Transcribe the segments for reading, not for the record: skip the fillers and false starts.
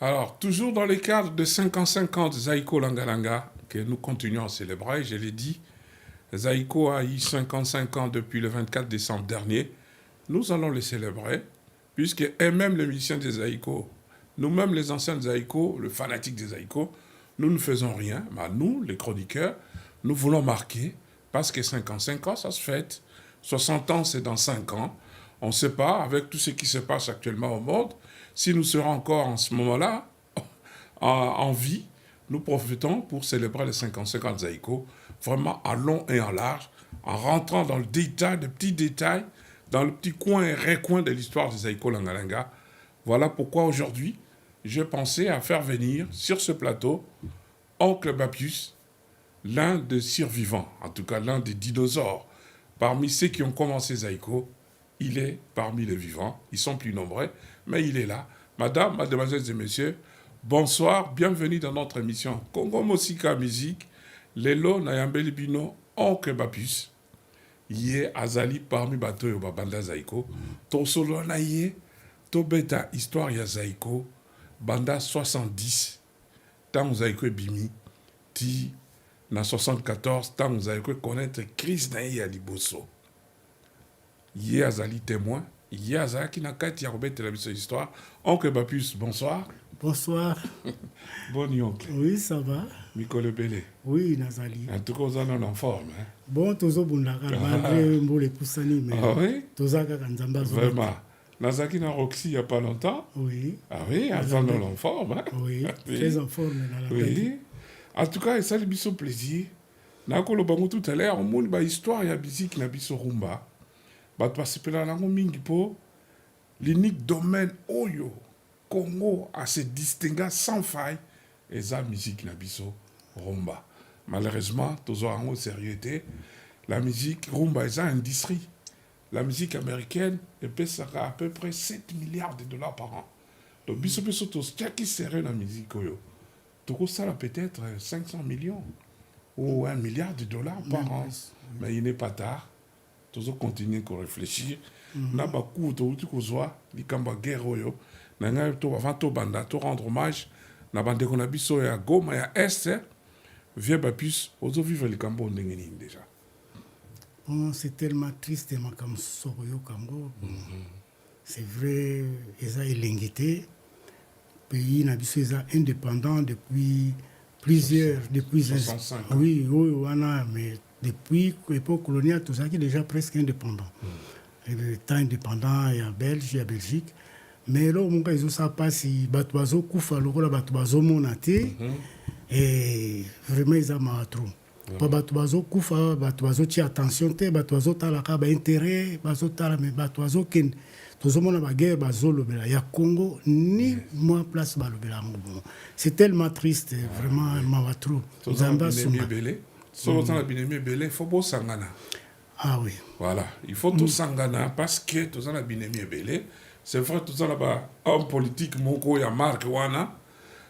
Alors, toujours dans les cadres de 50-50 Zaïko Langalanga, que nous continuons à célébrer, je l'ai dit, Zaïko a eu 55 ans depuis le 24 décembre dernier. Nous allons les célébrer, puisque et même les musiciens des Zaïko, nous-mêmes les anciens Zaïko, le fanatique des Zaïko, nous ne faisons rien. Mais nous, les chroniqueurs, nous voulons marquer, parce que 55 ans, ça se fête. 60 ans, c'est dans 5 ans. On ne sait pas, avec tout ce qui se passe actuellement au monde, si nous serons encore en ce moment-là en vie, nous profitons pour célébrer les 55 ans de Zaïko, vraiment en long et en large, en rentrant dans le détail, des petits détails, dans le petit coin et recoin de l'histoire de Zaïko Langalanga. Voilà pourquoi aujourd'hui, j'ai pensé à faire venir sur ce plateau Oncle Bapius, l'un des survivants, en tout cas l'un des dinosaures. Parmi ceux qui ont commencé Zaïko, il est parmi les vivants. Ils sont plus nombreux, mais il est là. Madame, mademoiselles et messieurs, bonsoir, bienvenue dans notre émission Congo Mosika Musique. Lelo Nayambeli Bino, Oncle Bapius. Yé Azali parmi bato yo banda Zaïko. To solo na yé, to beta histoire ya Zaïko, banda 70. Tant Zaïko est bimi, ti na 74, tant Zaïko connaître Chris na yé à Liboso. Yé Azali témoin, yé Azali qui n'a qu'à tirer la histoire. Oncle Bapius, bonsoir. Bonsoir. Bon oncle. Oui, ça va. Mikole Bele. Oui, Nazali. En tout cas, vous en en forme. Hein? Bon, tozo bundaka, malgré Mbole Poussani, mais ah oui? Tozaka Kanzamba. Vraiment. Nazaki na Roxy il n'y a pas longtemps. Oui. Ah oui, en en forme. Hein? Oui, très en forme. Oui. En tout cas, ça lui fait plaisir. Nakolo bango tout à l'heure, on montre ba histoire ya musique na biso rumba. Ba to pasipela nango mingi po l'unique domaine oyo Congo a se distingué sans faille et la musique na biso rumba. Malheureusement, tous en sérieuxité, la musique rumba est une industrie. La musique américaine sera à peu près 7 milliards de dollars par an. Donc, biso biso tous qui serait la musique oyo. Toko ça peut-être 500 millions ou 1 milliard de dollars par an. Mais il n'est pas tard. Tous continuer à réfléchir. Na ba coup to ko zwa likamba guerre oyo. Nanga to avant to banda to rendre hommage na bande ko na biso ya Goma ya Est vieux Bapius ozo vivre le Cambo ndengeni déjà. Bon, c'est tellement triste makam soyo Congo. C'est vrai, eza elengité pays na biso eza indépendant depuis depuis 65 ans. Oui, oui, wana mais depuis l'époque coloniale tout ça qui est déjà presque indépendant. Le temps indépendant il y a Belgique. Mais là, mon cas, ils ont ça passe, bato bazo kufa lokola bato bazo monate et vraiment ils ont trop. Pas bato bazo kufa, bato bazo ti attention te, bato bazo talaka ba intérêt, bazo tala mais bato bazo ken tozo mona ba guerre bazo lobela ya Congo ni moi place ba lobela ngo. C'est tellement triste, vraiment ma trop. Zamba sumba belé. So dans la binémie belé, faut beau sangana. Ah oui. Voilà, il faut tout sangana parce que tout dans la binémie belé. C'est vrai, tout ça là-bas, homme politique, Moko, il y a Marc Wana.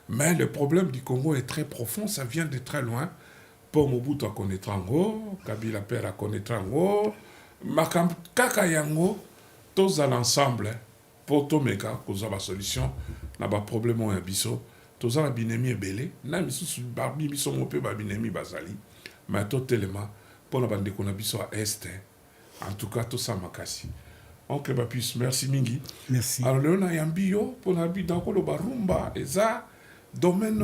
Mais le problème du Congo est très profond, ça vient de très loin. Pour Mobutu à connaître en haut, Kabila Père à connaître en haut, Makam Kakayango, tous à l'ensemble, pour tout méga, pour la solution, n'a pas de problème au biso, tous à la binémie est belé, n'a mis sous barbi, biso mon peu, binémie basali, mais tout tellement, pour la bande qu'on a biso à Est, en tout cas, tout ça m'a cassé. Oncle Bapius, merci Mingi. Merci. Alors, là, on a un bio pour la vie dans le barumba, et ça, domaine,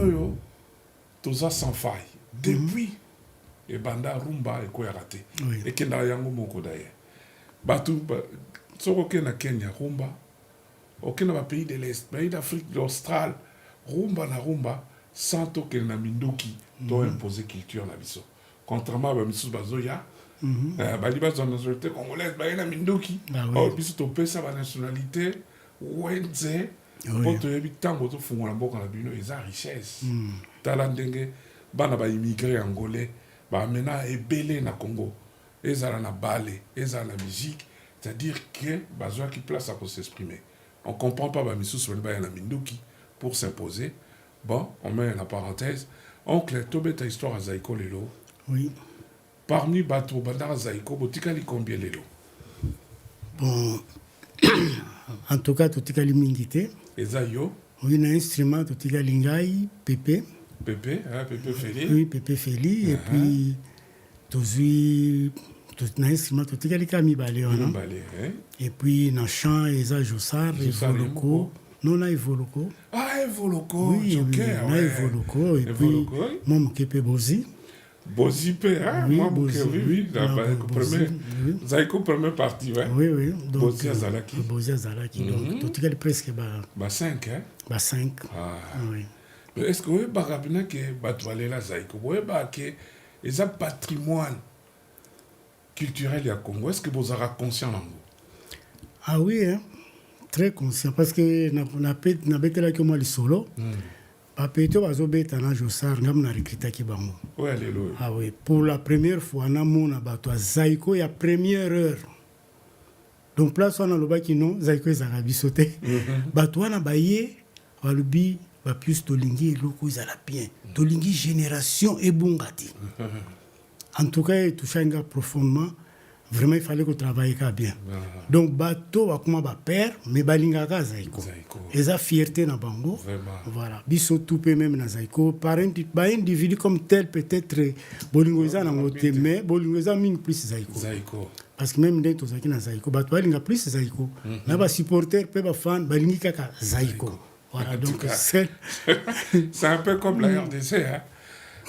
tout ça sans faille. Depuis, et banda rumba, et quoi raté. Et qu'il y a un mot d'ailleurs. Batu, soko na Kenya, rumba. Aucun pays de l'Est, pays d'Afrique, l'Austral, rumba na rumba, sans token na mindoki, doit imposer culture na biso. Contrairement à Missou Bazoya, baliba dans la nationalité congolaise ba na mindoki o biso to pesa ba nationalité wenze poto yebi tango to fungola mboka na bino eza richesse tala ndenge bana ba immigré angolais ba mena ebele na Congo ezala na ballet ezala na musique, c'est-à-dire que bazoa qui place à pour s'exprimer. On comprend pas ba misu so ba na mindoki pour s'imposer. Bon, on met la parenthèse. Oncle Tobeta histoire à Zaïko lelo. Oui. Parmi Bato Bandara Zaïko, botikali combien lelo? Bon, en tout cas, tout est limité. Et Zayo? Oui, un instrument, tout est lingai, Pépé. Pépé, hein, Pépé Félix. Oui, Pépé Félix. Et puis, tout un instrument, tout est kami balé. Et puis, dans le chant, il y a Jossar, Evoloko. Non, là, Evoloko. Ah, Evoloko. Oui, ok, là, Evoloko. Et puis, moi, je suis Bozi. Bozi, hein? Oui, Moi, Bozi. oui. Zaïko, première partie, ouais. Oui. Donc, Bozi Azalaki. Bozi Azalaki. Donc, tout est presque 5, hein? 5. Ah. Oui. Est-ce que vous avez que Batouale la Zaïko, vous avez que les patrimoine culturel à Congo, est-ce que vous avez conscient de vous? Ah oui, hein? Très conscient. Parce que na betela que moi le solo. Papeto bazobeta na Jossar ngam na recruter ki bango. Oui, alléluia. Ah oui, pour la première fois na mona bato Zaïko ya première heure. Donc place on a le baki non Zaïko ezaka bisoté. Bato na baye balubi ba plus tolingi eloko ezala bien. Tolingi génération ebungati. En tout cas, tout ça profondément. Vraiment, il fallait qu'on travaille bien. Donc, bateau va comme ba père, mais balinga ka Zaïko. Et ça fierté na bango. Voilà. Biso tout peut même na Zaïko. Par un individu comme tel peut-être bolingoza na ngote mais bolingoza ming plus Zaïko. Parce que même dès tout ça qui na Zaïko, bateau balinga plus Zaïko. Na ba supporter pe ba fan balingi kaka Zaïko. Voilà. Donc c'est un peu comme la RDC, hein.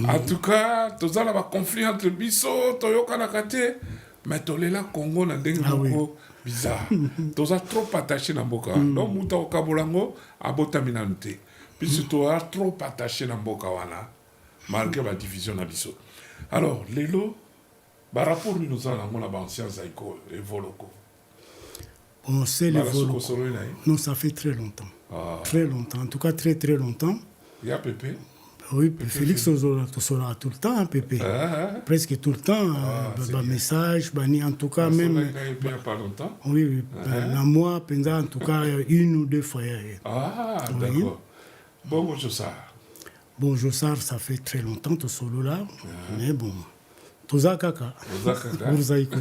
En tout cas, tout ça là va conflit entre biso, Toyoka Nakate. Mais tolela Congo na ndenge moko bizarre. Toza trop attaché na mboka. Donc muta okabolango abota minante. Puis surtout trop attaché na mboka wana malgré la division na biso. Alors lelo ba rapport nous a na ancien Zaïko et Voloko. On sait les Voloko. Non, ça fait très longtemps. Très longtemps. En tout cas très longtemps. Il y a Pépé. Oui, Félix Ozola tout le temps, Pépé. Presque tout le temps. Message, en tout cas, même. Il n'y a pas longtemps. Oui, moi, en tout cas, une ou deux fois. Ah, d'accord. Bon, Jossar. Bon, Jossar, ça fait très longtemps, tout solo là. Mais bon. Toza Kaka. Pour Zaïko.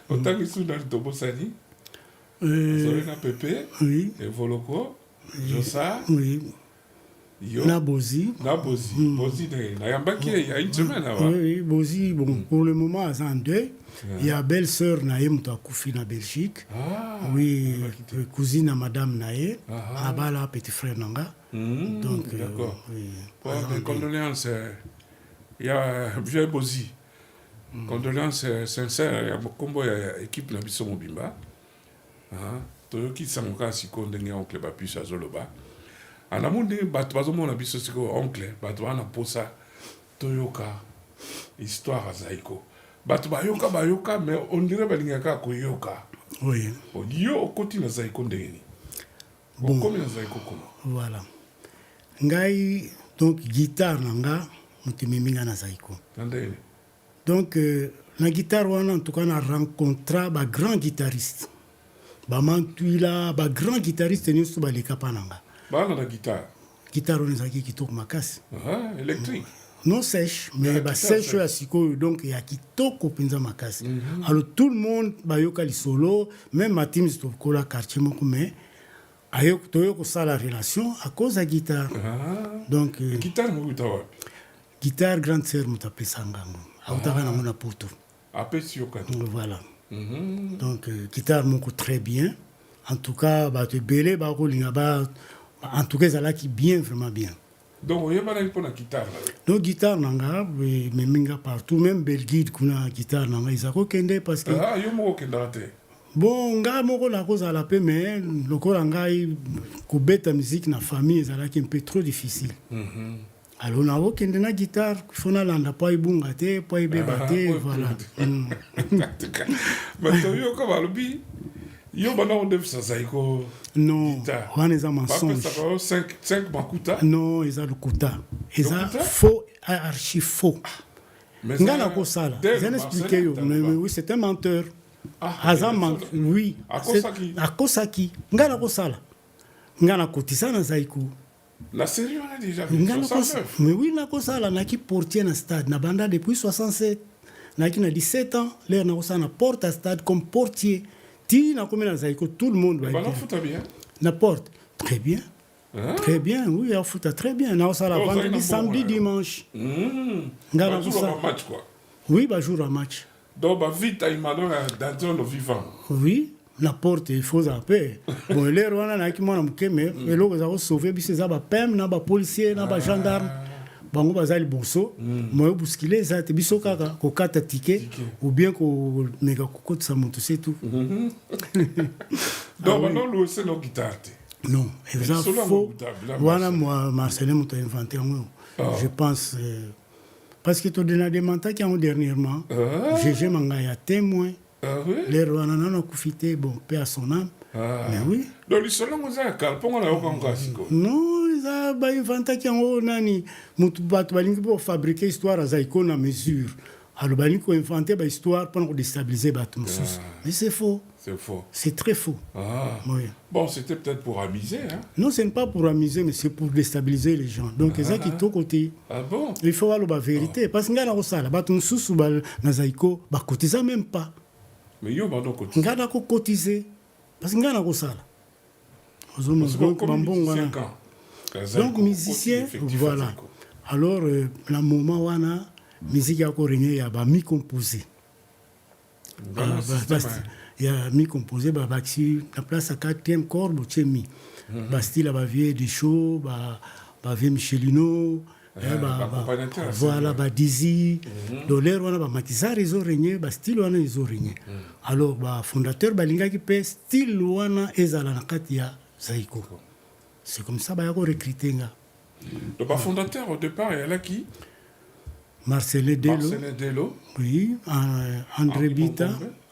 Autant que sous dans le Tobosani. Zorina Pépé. Oui. Et Voloko. Jossar. Oui. Na Bozi. Bozi, il y a une semaine avant. Oui, Bozi, bon, pour le moment, à en deuil. Il y a belle-sœur Naïm Koufi na Belgique. Oui, cousine à madame Naïm. Abala, petit frère Nanga. Donc, d'accord. Mes condoléances. Il y a vieux Bozi. Condoléances sincères. Il y a beaucoup d'équipe Nabiso Mobimba. Toyoki Samoka Siko Ndenge Oncle Bapus Azoloba. En amont de bateau, mon avis, c'est que oncle, bateau, on a posé Toyoka, histoire à Zaïko. Bateau, bayoka, mais on dirait que Koyoka. Oui. Yo, au côté de Zaïko Ndeni. Bon. Comme Zaïko, comment? Voilà. Ngai, donc, guitare, nanga, on te miminga na Zaïko. Donc, la guitare, en tout cas, on a rencontré un grand guitariste. Mantuila, un grand guitariste, nous sommes les capananga. La guitare. Guitare, on est qui tourne ma casse. Électrique. Non sèche, mais sèche à Siko, donc il y a qui toque au pinza ma casse. Alors tout le monde, bayoka li solo, même ma team, c'est au la quartier, mais ayok toyoko ça la relation à cause de la guitare. Donc guitare, guitare grande sœur, m'a tapé sangango. Autara na mona poto. Appel sur voilà. Donc guitare moko très bien. En tout cas, bah te belé, bah rolinga ba. En tout cas, ça là qui bien, vraiment bien. Donc, il y a pas de guitare. Donc, guitare, nanga, mais minga partout, même Belgique, kuna guitare, nanga, ils ont kende parce que. Ah, yo mo kendate. Bon, nga moko la cause à la paix, mais le corps nga, kubeta musique na famille, ça là qui est un peu trop difficile. Alors, on a kende na guitare, faut na landa pa ibungate, pa ibebate, voilà. Mais toi, yo comme albi. Yo bana on dev sa Zaïko. Non, on est en mensonge. 5 makuta. Non, ils ont le kuta. Ils ont faux, archi faux. Ngana ko sala. J'ai expliqué yo, mais oui, c'est un menteur. Azam oui. Akosaki. Ngana ko sala. Ngana ko tisana Zaïko. La série on a déjà vu 69. Mais oui, na ko sala na ki portier na stade na banda depuis 67. Na ki na 17 ans, l'air na ko sala na porte à stade comme portier. Tina comme na Zaïko, tout le monde va être. Bien. N'importe. Très bien. Hein? Très bien, oui, au foot, très bien. Non, ça, la Oh, ça, il y en a vendredi, samedi, bon, ouais. dimanche. Bah, Ngana jour ça. un match, quoi. Oui, bah, jour à match. Donc, bah, vite, il m'a donné dans le vivant. Oui, la porte, il faut un peu. Bon, les Rwanda, n'a qui m'a dit, mais là, vous avez sauvé, puis c'est ça, bah, PM, n'a pas policier, n'a pas gendarme. Bango bazali bonso, moi bousculé, ça te biso kaka, ko kata ticket, ou bien ko mega kokot sa moto, c'est tout. Donc, maintenant, le c'est nos guitares. Non, et ça Solo faut. Mobuta, Bila Voilà, moi, Marcelin m'a inventé un mot. Je pense. Parce que tu as des mentaux qui ont dernièrement. GG Mangaya témoin. Ah oui? Les Rwandais n'ont profité, bon, paix à son âme. Mais oui. Donc, les solo, vous avez calpé, on a aucun classico. Non, ils ont inventé qui ont nani. Moutoubat, balingi pour fabriquer histoire à Zaïko na mesure. Alors, balingi pour inventer une histoire pour déstabiliser Batumsus. Mais c'est faux. C'est faux. C'est très faux. Ah. Oui. Bon, c'était peut-être pour amuser, hein? Non, ce n'est pas pour amuser, mais c'est pour déstabiliser les gens. Donc, c'est ça qui est au côté. Ah bon? Il faut voir la vérité. Parce que nous avons Batumsus ou Nazaïko, bah cotiser même pas. Mais yo, bah, donc, continue. Nous avons cotisé. Parce que nous avons ça. Parce que comme musicien, quand? Donc, musicien, voilà. Alors, le moment où on a, musique a régné, il y a mi composé. Il y a mi composé, bah, la place à 4e corps, il y a Bastille, bah, vieux Deschaux, bah, vieux Michelino, voilà, bah, Dizzy. Donc, l'air, on a Matissa, ils ont régné, Bastille, on a, ils ont régné. Alors, bah, fondateur, Balinga qui paie, style, on a, Ezala, Nakatia, Zaïko. C'est comme ça, bah, il y a recruté. Le fondateur, au départ, il y a là qui? Marcelin Delo. Marcelin Delo. Oui, André Bita,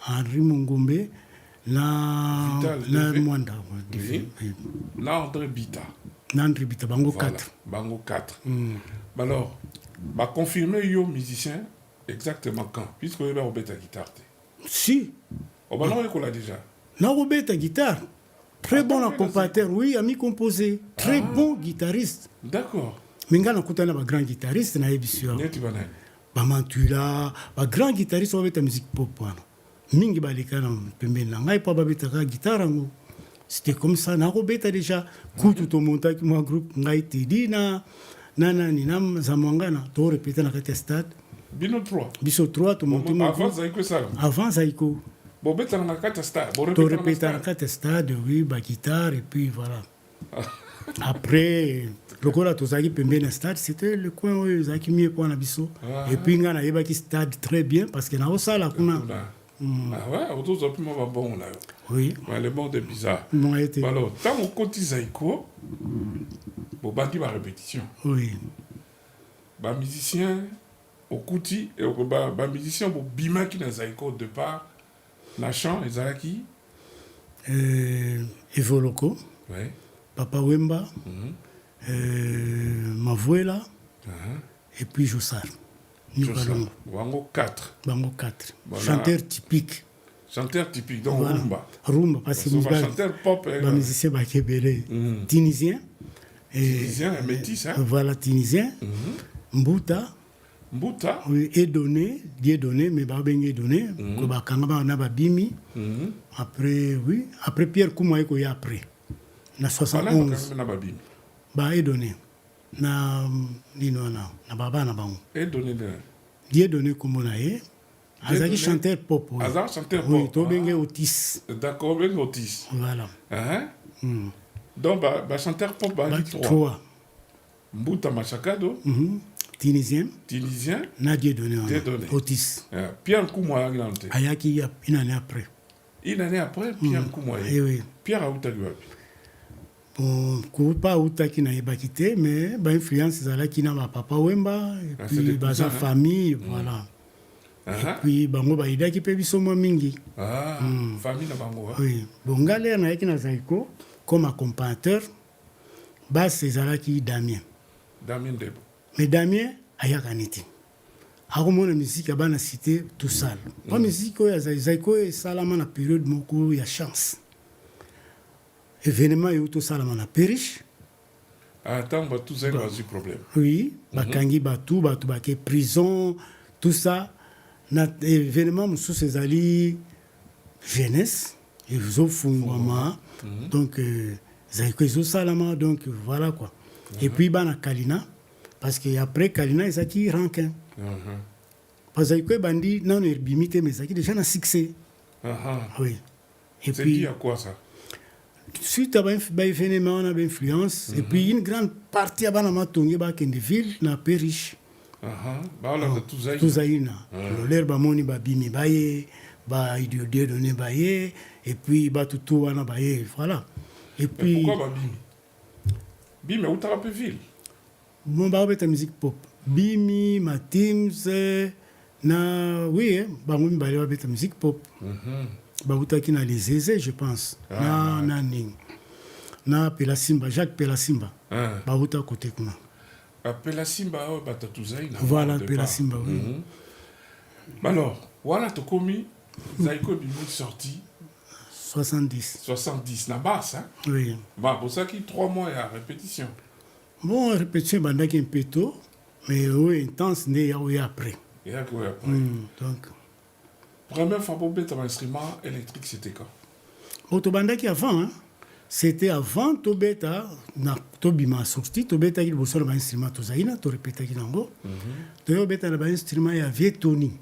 Henri Mongombe, na Mwanda. Oui. Là, André Bita. André Bita, Bango Voilà. 4. Bango 4. Alors, bah, confirmer yo musicien exactement quand? Puisque vous avez au bêta guitare. Si. Oh, bah non, il l'a déjà. Na Robert guitare. Très bon accompagnateur, oui, ami composé. Très bon guitariste. D'accord. Mais nga na kutana ba grand guitariste na ebisio. Neti banane. Ba Mantula, ba grand guitariste wa beta musique pop wana. Mingi baleka na pembeni na ngai pa ba beta ka guitare ngo. C'était comme ça na Robert déjà kutu to monta ki mo groupe ngai tidi na nani nam zamwangana to répéter na kati stade. Bino 3. Biso 3 to monter mo. Avant Zaïko ça. Avant Zaïko. Bon, bêta na kati stade. To répéter na kati stade, oui, ba guitare et puis voilà. Après, le cours à Tozaki Pembena Stade, c'était le coin où ils ont mis pour Nabiso. Et puis, il y a un stade très bien parce qu'il y a un salle à Kuna. Ah ouais, autour de moi, bon là. Oui. Ouais, le monde est bizarre. Non, été. Alors, tant qu'on cotise Zaïko, bon, bâti ma répétition. Oui. Bah, musicien, au Kouti, et bah, musicien, bon, Bima qui n'a Zaïko au départ, la chant, et Zalaki. Evoloko. Ouais. Papa Wemba, Mavuela, et puis Jossar. Wango 4. Bango 4. Voilà. Chanteur typique. Chanteur typique, donc voilà. Rumba. Rumba, parce que chanteur pop. Musicien Bakebele. Tunisien. Tunisien, métis, hein? Voilà, Tunisien. Mbuta. Oui, Dieudonné, mais Babengé donné. Kobakanga, on a Babimi. Après, oui. Après Pierre Koumaï, il y a après. Na 71 ba edonné na lino na baba na bango edonné comme na ye azaki chanteur pop oui to bengé Otis d'accord bengé Otis voilà donc ba chanteur pop ba 3 Mbuta Machakado tunisien na Dieudonné Otis Pierre Koumoya ayaki une année après Pierre Koumoya oui Pierre Aoutagua. Bon, pas Outaki na Ebakité, mais bah influence ezalaki na ba papa Wemba et puis baza famille, voilà. Et puis bango ba idaki pe biso mo mingi. Famille na bango. Oui, bon galère na yaki na Zaïko comme accompagnateur, basse ezalaki Damien Debo. Mais Damien ayaka niti. Akomona musique abana cité tout seul. Pas musique ya Zaïko et salama na période moko ya chance. Événement et tout ça la périche. Attends, tout ça a eu problème. Oui, bakangi batu baké prison, tout ça. Na événement sous ces alliés jeunesse, ils ont fondé donc Zaiko Ezo Salama, donc voilà quoi. Et puis, Bana Kalina, parce qu'après Kalina, ils ont qui rankin. Parce que Zaiko Bandi, non, il bimite, mais ça qui déjà un succès. Oui. Et c'est puis, à quoi ça? Suite à l'événement, on a une influence. Et puis, une grande partie de la Matongue, de ville, n'a pas riche. Bah, là, tout zaïna. L'herbe moni ba bimi baye, ba idiodé donné baye, et puis ba tout wana baye, voilà. Et puis. Pourquoi ba bimi? Bimi, où t'as un peu ville? Bon, bah, la musique pop. Bimi, ma teams, na, oui, bah, moi, bah, la musique pop. Bah, où t'as qui na les aisés, je pense. Na ning. Na Pelasimba, Jacques Pelasimba. Bah, où t'as côté comment? Pelasimba, bah, t'as tout zaïna. Voilà, Pelasimba, oui. Alors, voilà, t'as commis, Zaiko Bimi sorti. 70. 70, la basse, hein? Oui. Bah, pour ça qu'il y a 3 mois à répétition. Bon, répétition, bah, un peu tôt, mais oui, intense, mais oui, après. Et après, après. Donc. Première fois pour mettre un instrument électrique, c'était quand? Autobandaki avant, hein? C'était avant Tobeta, na Tobima sorti, Tobeta qui bossait dans l'instrument, Tozaïna, to répéta qui nango. Tobeta dans l'instrument, il y avait Tony.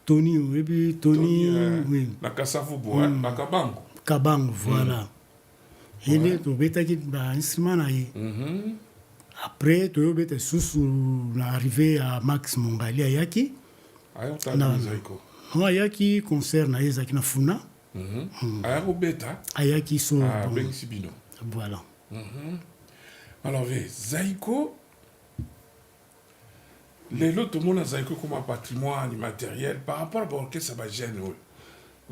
Tony, oui, puis Tony, oui. La Kassavubo, la Kabango. Kabango, voilà. Et les Tobeta qui dans l'instrument, après, Tobeta sous l'arrivée à Max Mongali, à Yaki. Non, Yaki concerne Ayezaki na Funa. Aérobeta. Ayaki so. Ben Sibino. Voilà. Alors, Zaiko, tout le monde a Zaiko comme un patrimoine immatériel par rapport à l'orchestre Sabagène.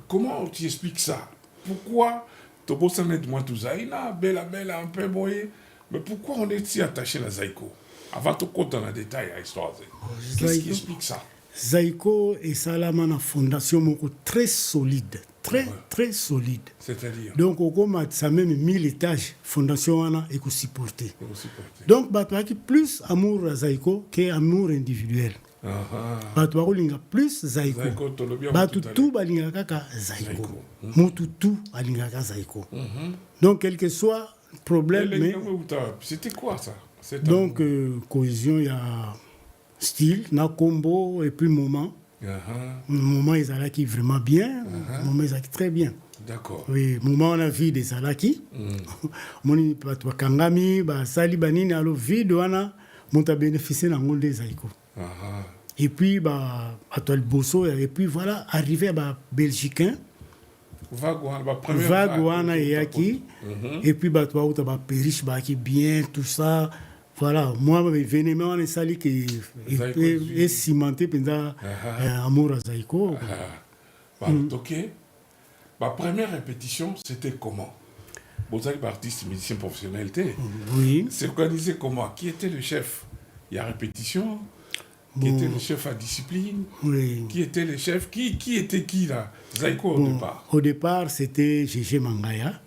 Comment tu expliques ça? Pourquoi tu bosses en aide moi tout Zaïna, bella, un peu moyen, mais pourquoi on est si attaché à Zaiko? Avant de compter dans le détail à l'histoire, qu'est-ce qui explique ça? Zaiko et Salama na fondation moko très solide, très solide. C'est-à-dire donc au ça même 1000 étages fondation wana et supporter. Donc bataki plus amour à Zaiko que amour individuel. Batwa linga plus Zaiko. Batu tout balinga kaka Zaiko. Mutu tout balinga kaka Zaiko. Donc quel que soit problème mais c'était quoi ça? Donc cohésion il y a style, na combo et puis moment. Moment ils allaient vraiment bien, moment ils allaient très bien. D'accord. Oui, moment on a vu des alaki. Moni patwa kangami, ba sali banini alo vide wana monta bénéficier na ngolde zaiko. Et puis ba patwa le bosso et puis voilà arrivé à belgicain. Vague wana yaki et puis batwa uta ba perish ba qui bien tout ça. Voilà, moi, l'événement, on est sali qui est cimenté pendant amour à Zaiko. Ok. Ma première répétition, c'était comment? Vous avez artiste, musicien professionnel. Oui. C'est organisé comment? Qui était le chef? Il y a répétition. Qui était le chef à discipline? Oui. Qui était le chef? Qui était qui là? Zaiko au départ? Au départ, c'était Gégé Mangaya.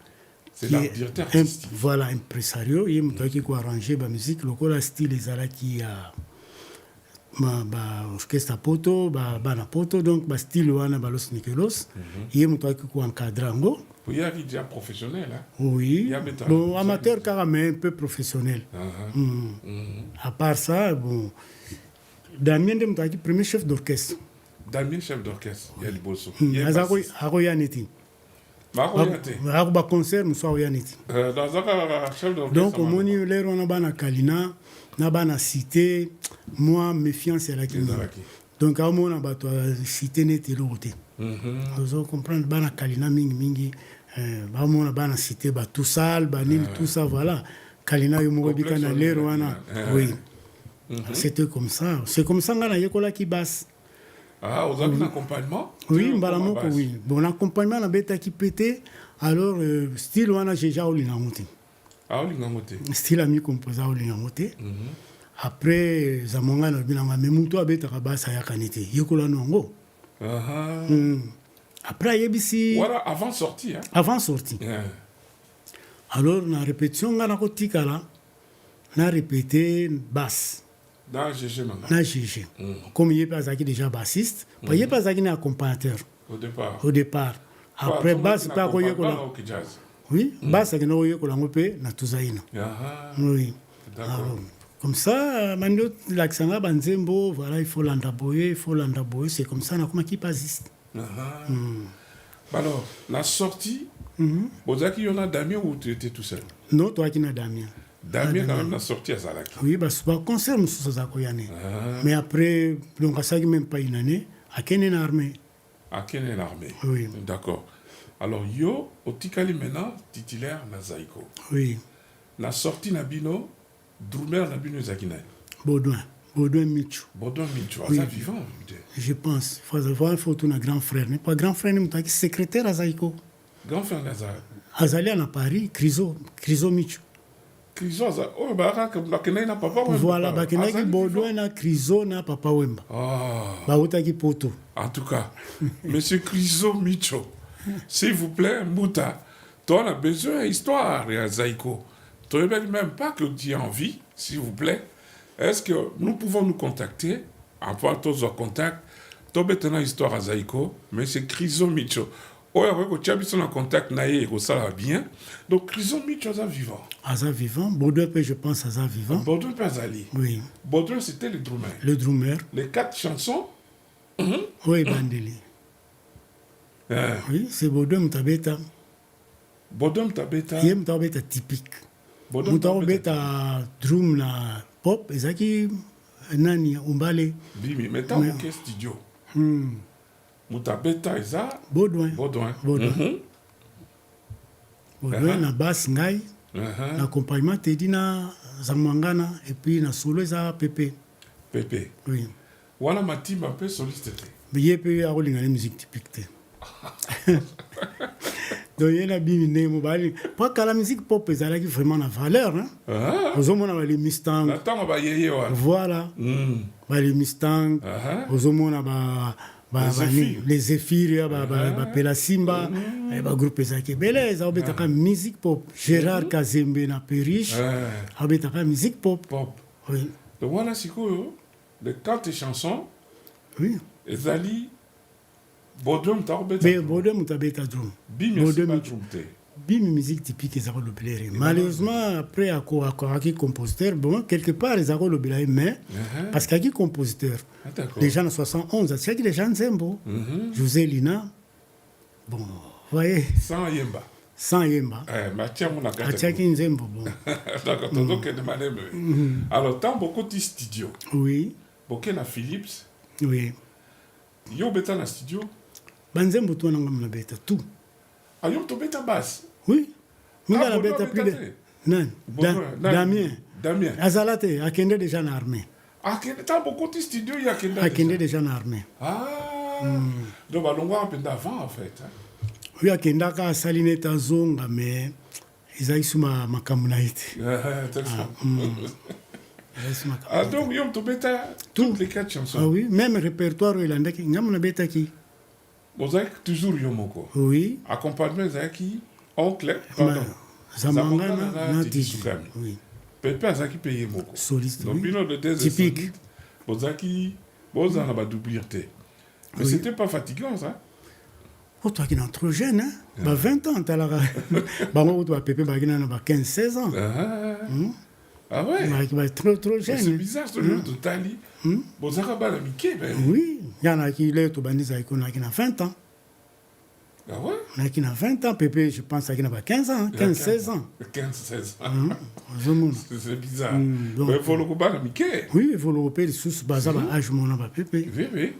C'est le directeur artistique. Voilà, impresario. Il m'a qui a arrangé la musique. Le style des ala qui a orchestre poto, bana poto, donc style wana balos nikelos. Il m'a qui a encadré ngo. Il y a déjà professionnel, hein? Oui. Bon, amateur carrément un peu professionnel. À part ça, bon, Damien de m'a qui premier chef d'orchestre. Damien chef d'orchestre. Il y a le bosso. Aroyaneti. Ba concert muso oyaniti. Donc au moni l'air on a bana Kalina, na bana cité, moi méfiance à la qui. Donc à mon abato cité n'était l'autre. Vous comprendre bana Kalina mingi ba mon bana cité ba tout sale, banil tout ça voilà. Kalina yo mo bikana l'air wana. Oui. C'était comme ça. C'est comme ça ngana yekola qui basse. Ah, vous avez un accompagnement? Oui, Mbalamoko, oui. Bon, l'accompagnement, la bête qui pétait, alors, style, on a déjà Olingamote. Ah, Olingamote. Style ami composé à Olingamote. Après, Zamonga, on a dit, mais Moutou a bête à Bassa Yakanete. Yokola Nongo. Après, Yebisi. Voilà, avant sortie. Hein? Avant sortie. Alors, dans la répétition, on a répété basse. Dans GG, na GG. Comme il n'est pas déjà bassiste, il n'est pas accompagnateur. Au départ. Après, basse, pas quoi. Oui, basa que nous avons fait na tuzaina. Oui. D'accord. Comme ça, maintenant, l'accent banzembo, voilà, il faut l'endaboyer, c'est comme ça, on a comment qui passe. Alors, la sortie, Bozaki, il y en a Damien ou tu étais tout seul? Non, toi qui n'as Damien. Damien, quand même, la sortie à Zalaki. Oui, parce que concert, nous sommes à Koyane. Mais après, donc, ça même pas une année, à Kenen armée. À Kenen armée. Oui. D'accord. Alors, yo, au Tikali maintenant, titulaire na Zaïko. Oui. La sortie Nabino, Drummer Nabino Zakina. Baudouin Michou. Baudouin Michou, Oui. ça vivant. Je pense. Il faut avoir une photo de grand frère. Pas grand frère, mais secrétaire à Zaïko. Grand frère Nazar. Azali à Paris, Criso Michou. Criso, oh, bah, Bakena n'a papa. Voilà, Bakena qui Baudouin na Criso na papa Wemba. Baouta qui poto. En tout cas, monsieur Criso Micho, s'il vous plaît, Mouta, toi, on a besoin d'histoire, Zaïko. Tu ne veux même pas que tu aies envie, s'il vous plaît. Est-ce que nous pouvons nous contacter, avoir tous en contact, tu as une histoire à Zaïko, mais c'est Criso Micho. Tu as besoin de contact, ça va bien. Donc, Criso Micho, c'est vivant. Aza vivant, Baudouin, je pense, Aza vivant. Baudouin, pas Azali. Oui. Baudouin, c'était le drummer. Le drummer. Les 4 chansons. Oui, Bandeli. Oui, c'est Baudouin Moutabeta. Baudouin Moutabeta. Il y a Moutabeta typique. Moutabeta drum na pop, ezaki nani umbale. Bimi, mais t'as aucun studio. Moutabeta eza Baudouin. Baudouin. Baudouin na basse ngai. L'accompagnement tedi na zamangana et puis na solo eza Pépé. Pépé. Oui. Voilà ma team un peu soliste. Mais il y a peu à rouler la musique typique. Donc il y a bien une mobile. Pas que la musique pop est vraiment la valeur. Aux hommes on a les Mustang. Attends, on va y aller. Voilà. Les Mustang. Aux hommes on a les Zéphyr, Pela Simba, le groupe Ezaki Belez, la musique pop. Gérard Kazembe na Periche, la musique pop. Oui. Donc voilà, c'est quoi les 4 chansons. Oui. Ezali. Baudouin Moutabeta drum. Bim, musique typique, ils ont le plaisir. Malheureusement, après, à qui compositeur, bon, quelque part, ils ont le plaisir, mais, parce qu'il y a qui compositeur. Déjà en 71, il y a qui les gens Zembo, José Lina, bon, vous voyez. Sans Yemba. Sans Yemba. Mathieu Mounaka. Mathieu Zembo, bon. D'accord, donc, alors, tant beaucoup de studio. Oui. Beaucoup na Philips. Oui. Yo beta na studio. Banzembo toi na beta tout. Ah yo to beta basse. Oui. Minga la beta plus de. Non. Damien. Azalate akende déjà na armée. Akende tant beaucoup de studio il y a akende déjà na armée. Donc balongwa un peu d'avant en fait. Oui akenda ka saline ta zonga mais izaisuma makamunaiti. Donc, il y a toutes les 4 chansons. Ah oui, même répertoire irlandais, il y a un bêta qui. Vous avez toujours Yomoko. Oui. Accompagnement Zaki, oncle, pardon. Zamangana, Nati. Oui. Pépé Zaki paye Moko. Soliste. Donc, typique. Vous avez la doublité. Mais c'était pas fatigant, ça. Oh, toi qui es trop jeune, hein? 20 ans, t'as la. Pépé, 15-16 ans. Ah ouais? Trop jeune. C'est bizarre, ce genre de Tali. Bon, ça va la Mickey, ben. Oui, il y en a qui l'ont tout bandit, ça qui a 20 ans. Ah ouais? Il y en a qui a 20 ans, Pépé, je pense qu'il n'a pas 15 ans, 15-16 ans. 15-16 ans. C'est bizarre. Mais il faut le couper la Mickey. Oui, il faut le couper sous base à l'âge mon Pépé. Oui, oui.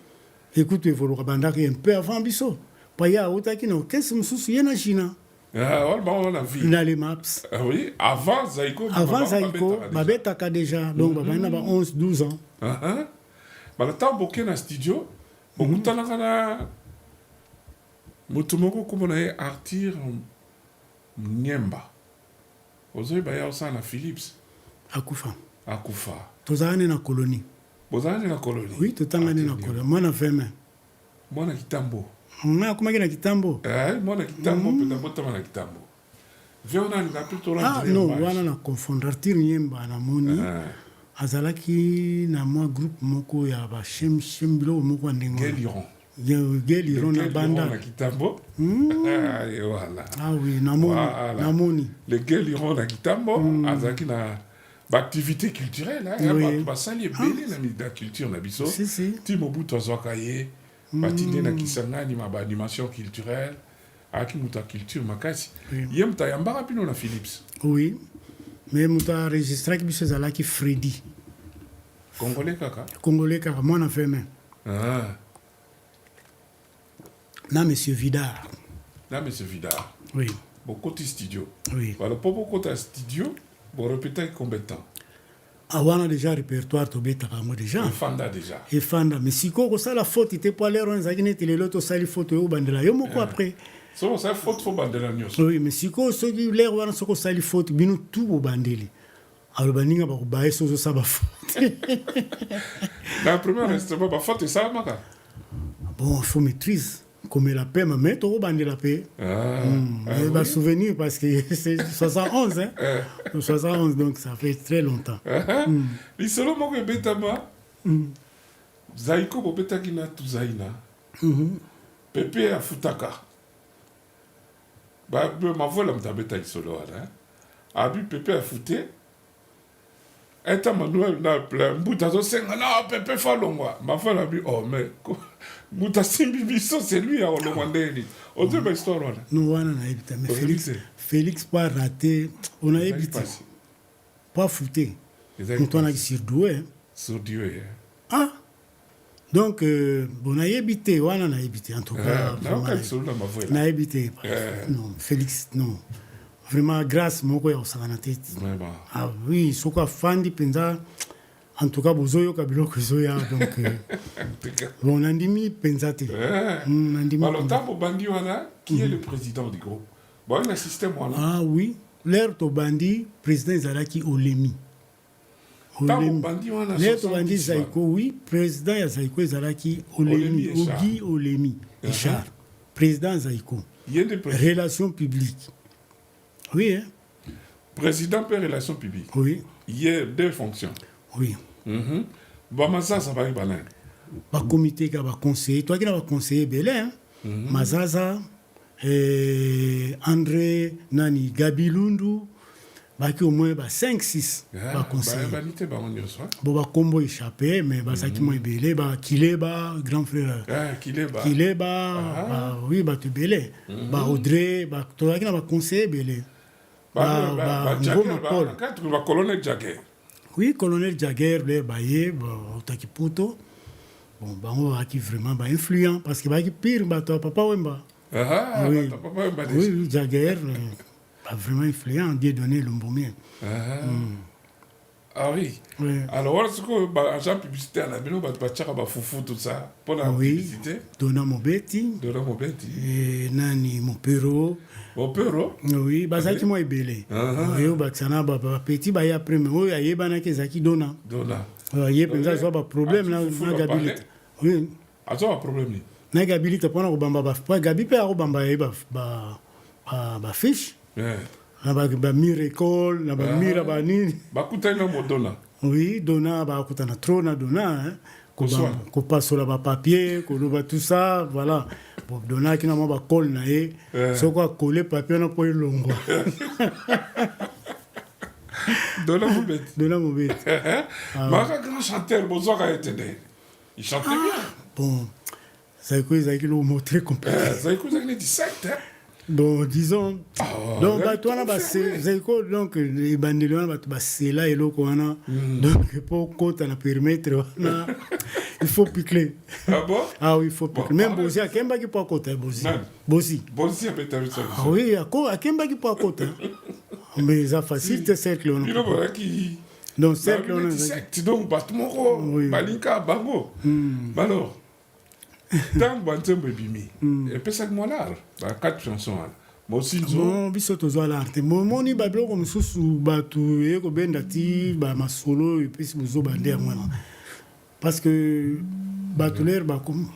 Écoute, il faut le couper un peu avant Bisso. Pas y a autant qu'il n'a qu'est-ce que sous y en a China. Ah, on a vu. Il a les maps. Ah oui, avant Zaïko. Avant Zaïko, Babette a déjà. Donc, Babette a 11-12 ans. Bah, le temps beaucoup dans le studio, beaucoup de temps dans la. Mutumoko, comme on a Artir Nyemba. Vous avez baillé aussi à Philips. Akufa. Tous les années dans la colonie. Vous avez la colonie? Oui, tout le temps dans la colonie. Moi, je fais main. Moi, je Kitambo. Comment est-ce Kitambo? Moi, je Kitambo, peut-être na Kitambo. Ah non, wana na confondre Artir Nyemba na moni. Azalaki na moi groupe moko ya ba shembilo moko ndingo. Gel Irona Banda. Na Kitambo. Et voilà. Ah oui, Namoni. Voilà. Namoni. Le Gel Irona Kitambo, azaki na activité culturelle, hein. Oui. Ba sali belé na culture na biso. Si. Ti Mobutu azwaka ye, batinde na Kisangani ma ba animation culturelle, aki muta culture makasi. Oui. Ye muta yambaka pino na Philips. Oui. Mais muta enregistré biso ezalaki Freddy. Congolais kaka. Congolais kaka mwana femme. Ah. Na monsieur Vidar. Là, monsieur Vidar. Oui. Bon, côté studio. Oui. Voilà, pour beaucoup de studio, bon, répétez combien de temps? Awana déjà répertoire tobetaka moi déjà. Fanda déjà. Et Fanda. Mais si ko ça la faute était pas l'air on zaki neti lelo to sali faute yo bandela yo moko après. So ça faute faut bandela nyos. Oui, mais si ko so ki l'air wana soko sali faute bino tout bo bandeli. Alors baninga ba ko bae so ça ba faute. La première restaurant ba faute ça maka. Bon, il faut maîtrise. Comme la paix, mais tu vas la paix. Je vais souvenir parce que c'est 71, hein. 71, donc ça fait très longtemps. Les solo mo ke betama. Zaiko bo betaki na tuzaina. Pepe afutaka. Ba ma voix la mtabeta solo hein. Abi Pepe afuté. Eta Manuel na plein mbuta zo senga na Pepe falongwa. Ma voix la bi oh mais Mouta Simbi Bisso, c'est lui à Olomandeli. On dit ma histoire là. Nous, on a évité. Mais Félix pas raté. On a évité. Pas fouté. Nous, on a surdoué. Surdoué. Ah! Donc, on a évité. On a évité. En tout cas, on a évité. Non, Félix, non. Vraiment, grâce, mon coeur, ça va tête. Ah oui, ce qu'on a fait, penza. En tout cas, bozoyo kabiloko zoya donc bon andimi pensate. Alors tant bandi wana qui est le président du groupe. Bon le système wana. Ah oui, l'air to bandi président Zalaki Olemi. L'air to bandi Zaiko oui, président Zaiko Zalaki Olemi, Ogi Olemi, Richard. Président Zaiko. Relations publiques. Oui hein. Président pour relations publiques. Oui. Il y a deux fonctions. Oui. Bon, ça va être balin. Ba comité qui va conseiller, toi qui va conseiller Belin, Mazaza, André, Nani, Gabilundu, bah qui au moins 5-6 va conseiller. Bon, bah combo échappé, mais bah ça qui m'a belé, bah Kileba, grand frère. Kileba, oui, bah tu belé. Bah Audrey, bah toi qui va conseiller belé. Bah colonel Jagger. Oui, colonel Jagger, Blair Baye, Otakiputo. Bon, bah, on va qui vraiment influent parce que bah qui pire, bah toi papa Wemba. Oui, oui, Jagger, vraiment influent, Dieu donné l'Ombomien. Ah oui. Alors, est-ce que agent publicité à la Bélo, bah foufou tout ça pour la publicité? Dona Mobeti. Et Nani Mopero. Oui, bah ça qui m'a ébélé. Oui, bah ça n'a pas petit bah y a premier. Oui, y a bana qui zaki dona. Y a penza ça pas problème là na gabilité. Oui. Ah ça pas problème. Na gabilité pour na ko bamba ba gabi pe ko bamba ba fiche. Na ba miracle, na ba mira ba ni. Ba kutana mo dona. Oui, dona ba kutana trop na dona hein. Ko passe sur la papier, ko ba tout ça, voilà. Bon, dona qui n'a pas colle na e, so quoi coller papier na pour longo. Dona Mobet. Ma grand chanteur Bozoka était né. Il chantait bien. Bon, ça quoi ça qui le montrer complètement. Ça quoi ça qui 17 hein. Bon, disons. Donc, bah, toi, c'est quoi, donc, les bandelions, bah, c'est là, et là, qu'on a. Donc, pour qu'on a permettre, il faut piquer. Ah bon? Ah oui, il faut piquer. Même Bossi, à Kemba qui peut à côté, Bossi. Bossi, ça. Ah oui, à Kemba qui peut à côté. Mais ça facilite, cercle. Il y a qui. Donc, cercle, on a. Donc, Batmoro, Balinka, Bango. Alors. Dans Bantembe Bimi, et puis ça que moi là, quatre chansons là. Moi aussi, bon, biso tozo là. Moi ni bablo comme sous batu et ko bendati ba ma solo et puis bozo bandé à moi. Parce que batuler ba comme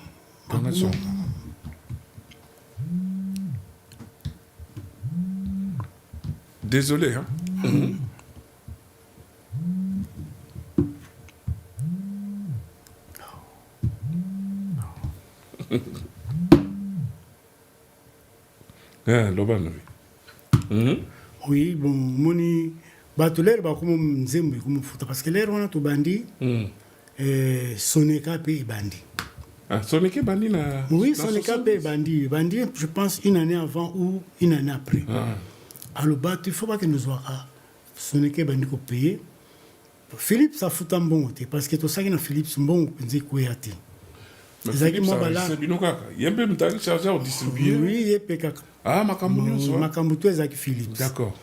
désolé hein. loba novi. Oui, bon, moni bato l'air ba comme nzembe comme futa parce que l'air on a to bandi Soneka pe bandi. Ah, Soneka bandi na. Oui, Soneka pe bandi. Bandi, je pense une année avant ou une année après. Alors bato il faut pas que nous soit Soneka bandi ko payer. Philippe ça fout un bon parce que tout ça qui na Philippe c'est bon nzi ko yati. Philippe ça c'est binoka. Yembe mtali chargé au distribuer. Oui, yepé kaka. Ah, makambu nyonso. Makambu to ezaki Philips. D'accord.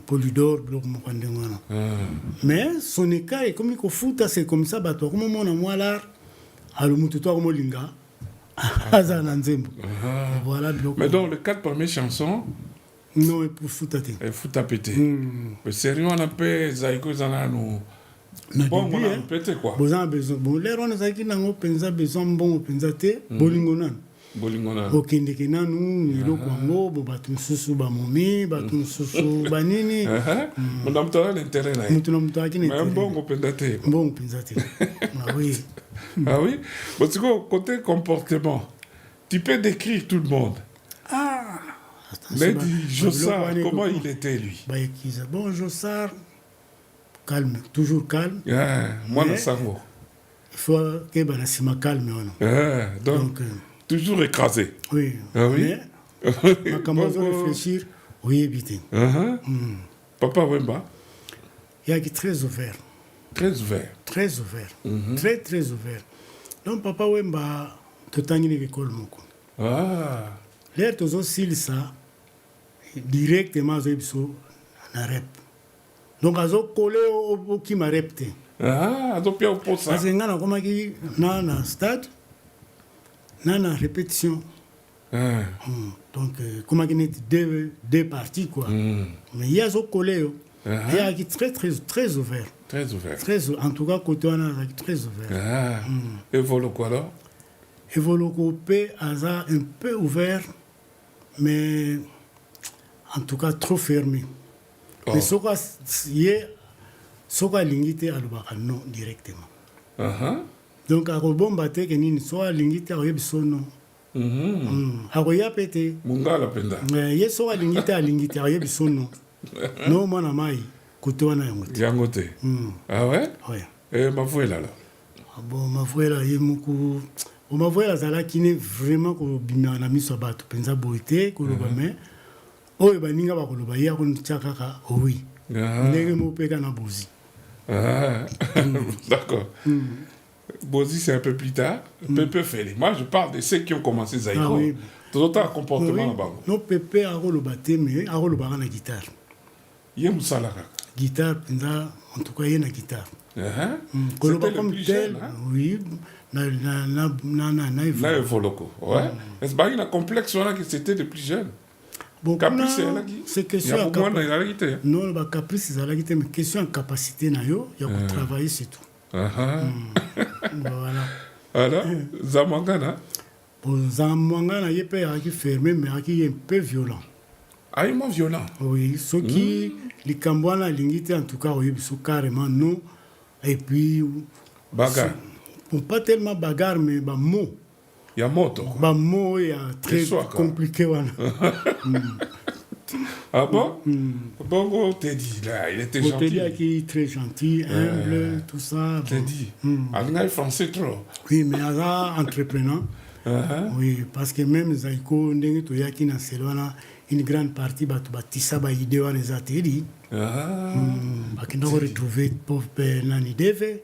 Polydor, bloc mokandengwana. Mais Soneka est comme il futa c'est comme ça bato comme mona moi alors mutu to comme linga. Aza na nzembo. Voilà bloc. Mais dans les 4 premières chansons non et pour futa te. Et futa pété. Mais sérieux on appelle Zaiko zana no. Bon on a pété quoi. Besoin bon l'air on ezaki nango penza besoin bon penza te bolingonan. Bolingona. Okendeke nanu eloko yango bo bato mosusu bamomi bato mosusu banini moto na moto aza na intérêt na ye moto na moto ayaki na mais mbongo mpenza te mbongo mpenza te ah oui ah oui bon sikoyo côté comportement tu peux décrire tout le monde mais dis Jossard comment il était lui bayekiza bon Jossard calme toujours calme mwana sango il faut que bana sima calme wana donc toujours écrasé. Oui. Ah oui. Mais quand on réfléchir, oui, éviter. Papa Wemba. Il est très ouvert. Très ouvert. Très ouvert. Très, très ouvert. Donc, Papa Wemba, tout le temps, il est école. Ah. L'air, tout ça, directement, il est en rep. Donc, il est collé au qui m'a repté. Ah, donc, il y a un peu ça. Parce que, dans le stade, nana répétition donc comment il y a deux parties quoi mais il y a ce collé il y a qui très très très ouvert en tout cas côté on a très ouvert et Voloko alors et Voloko p a un peu ouvert mais en tout cas trop fermé mais ce quoi l'ingité à le non directement donc a robomba te ke nini so alingi te akoyebi so no akoya pe te mungala penda ye so alingi te akoyebi so no no mwana mai kote wana yango te ah ouais ouais Mavuela là bon Mavuela ye muku Mavuela azalaki ne vraiment kobima na miso ya bato mpenza boye te koloba me oyo baninga bakoloba ye akotia kaka oui ndenge mopeka na bozi d'accord Bozi, c'est un peu plus tard. Pepe Félé. Moi, je parle de ceux qui ont commencé Zaïko. Ah oui. Tout autant un comportement là-bas. Non, Pepe a le batté, mais a le baran la guitare. Il y a Moussalaka. Guitare, en tout cas, il y a une guitare. C'était le plus jeune, hein? Oui. Na Voloko. Ouais. Est-ce qu'il y a un complexe que c'était le plus jeune? Bon, Caprice, c'est question. Il y a beaucoup moins de guitare. Non, le caprice, c'est la guitare, mais question de capacité, il y a travailler, c'est tout. Voilà. Alors, Zamangana Zamangana, il est fermé, mais il est un peu violent. Ah, il est violent? Oui, ceux qui, les Cambouana, l'ingité, en tout cas, ils sont carrément non. Et puis. Bagarre. Bon, pas tellement bagarre, mais bah, mot. Il y a moto. Bah, mot, il y a très compliqué. Ah bon? Bon, Teddy, là, il était gentil. Teddy qui est très gentil, humble, tout ça. Teddy, il est français trop. Oui, mais il est entrepreneur. Oui, parce que même Zaïko, une grande partie de Batissa, idée on les a Teddy. Qui nous retrouver pour Nani Deve.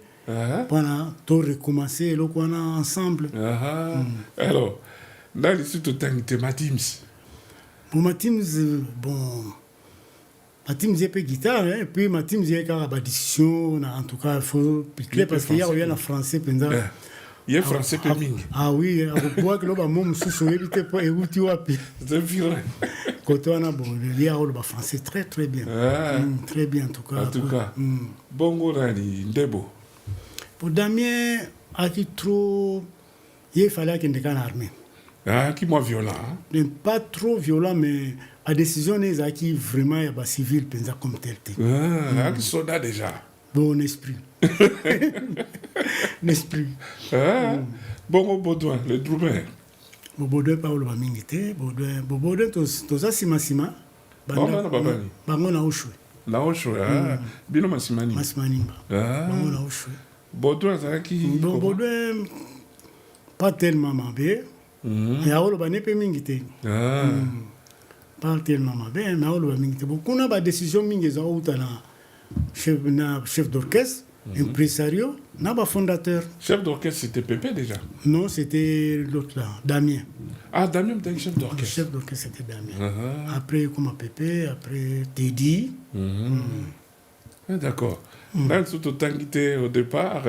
Pendant tout recommencer, là, on a ensemble. Alors, là, il tout un Matims. Pour Matims, bon, Matims il y a pas de guitare, et puis Matims il y a une décision, en tout cas, il faut piquer parce qu'il y a un français pendant. Il y a français pendant. Ah oui, on voit que l'homme mom sous éviter pas écouter wapi. C'est violent. Quand on a bon, il y a le français très très bien. Très bien en tout cas. En tout cas. Bongo Rani, Ndebo. Pour Damien, a qui trop, il fallait qu'il ait une armée. Ah, qui moins violent. Pas trop violent, mais la décision est qui vraiment est civil, comme tel. Ah, qui soldat déjà. Bon esprit. L'esprit. Bon au Baudouin, le Droumer. Baudouin pas oloba mingi te. Baudouin toza sima. Bango na ushwe. Na ushwe, bino masimani. Masimanimba. Bango na ushwe. Baudouin azalaki. Baudouin pas tellement mabe. Ya oloba nepe mingi te. Pas tellement mabe, mais oloba mingi te. Beaucoup na ba décision mingi za uta na chef d'orchestre. Impresario, n'a fondateur. Chef d'orchestre, c'était Pépé déjà? Non, c'était l'autre là, Damien. Ah, Damien était chef d'orchestre. Le chef d'orchestre, c'était Damien. Après, comme Pépé, après Teddy. D'accord. Là, tout tanguité au départ,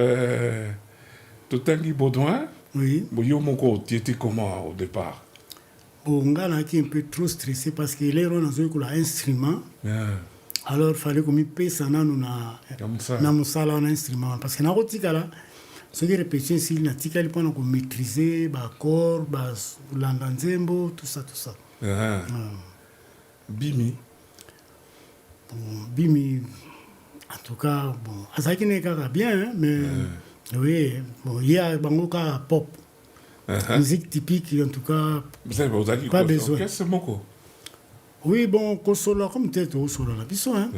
tout tangué Baudouin. Oui. Tu étais comment au départ? Bon, on est un peu trop stressé parce qu'il est dans un instrument. Alors, il fallait qu'on me paye ça dans mon salon d'instrument. Parce que dans le cas, ce qui est répété ici, il y a qu'on maîtriser, les corps, l'andanzembo, tout ça. Bimi. Bimi, en tout cas, bon, ça qui n'est pas bien, mais oui, bon, il y a un cas pop. Musique typique, en tout cas, pas besoin. Qu'est-ce que c'est oui, bon, comme tête au solo la biso, hein.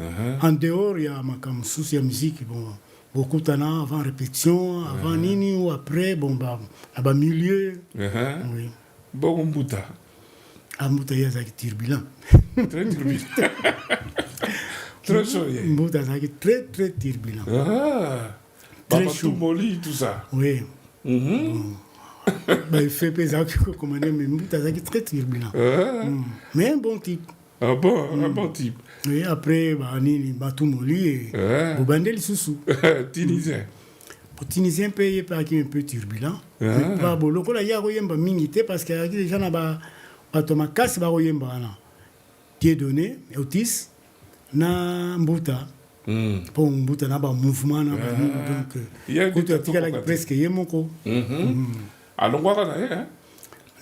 En dehors, il y a ma souci de musique, bon, beaucoup de temps avant répétition, avant nini ou après, bon, bah, milieu. Oui. Bon, Mbouta. Mbouta, il y a des turbulents. Très turbulent. Très chaud. Mbouta, c'est très, très turbulent. Très chaud. Moli, tout ça. Oui. Il fait pesar que commander, mais Mbouta, c'est très turbulent. Mais un bon type. Un bon type. Oui, après, Batou Moli et Bobandel Soussou. Tunisien. Pour Tunisien, il est un peu turbulent. Pas bon. Là, il y a un minité parce que les gens ont Thomas Kass, Dieudonné, Otis, na Mbouta. Pour Mbouta, na mouvement. Donc, il y a presque Yemoko. Alors, on va aller,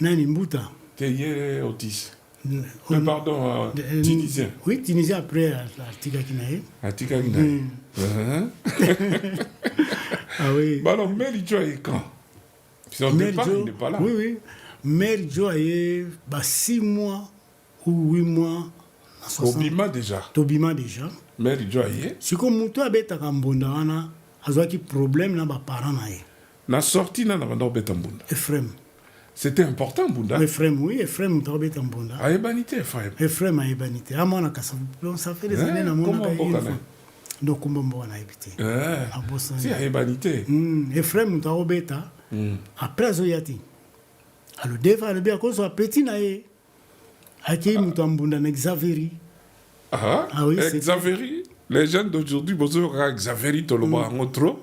Nani Mbouta. T'es Otis. Pardon, Tunisien. Oui, Tunisien après Artika Kinae. Artika Kinae. Ah oui. Bah alors, Mary Joe est quand? Son départ, il n'est pas là. Oui. Mary Joe est 6 mois ou 8 mois. Tobima déjà. Mary Joe est. Si comme Moutou a bêta Kambonda, il y a un problème dans les parents. La sortie dans la Betambunda. Ephraim. C'était important, Bunda. Ephraim, oui, Ephraim, tu as bêta Bunda. A Ebanité, Ephraim. Ephraim a Ebanité. À mon avis, ça fait des années dans mon avis. Donc, comment on a habité? Si, à Ebanité. Ephraim, tu as bêta. Après, Zoyati. Alors, des fois, le bien, quand on a petit, Aki Moutambunda, Xaveri. Ah oui, Xaveri. Les jeunes d'aujourd'hui, bonjour, Xaveri, Toloba, Ngotro.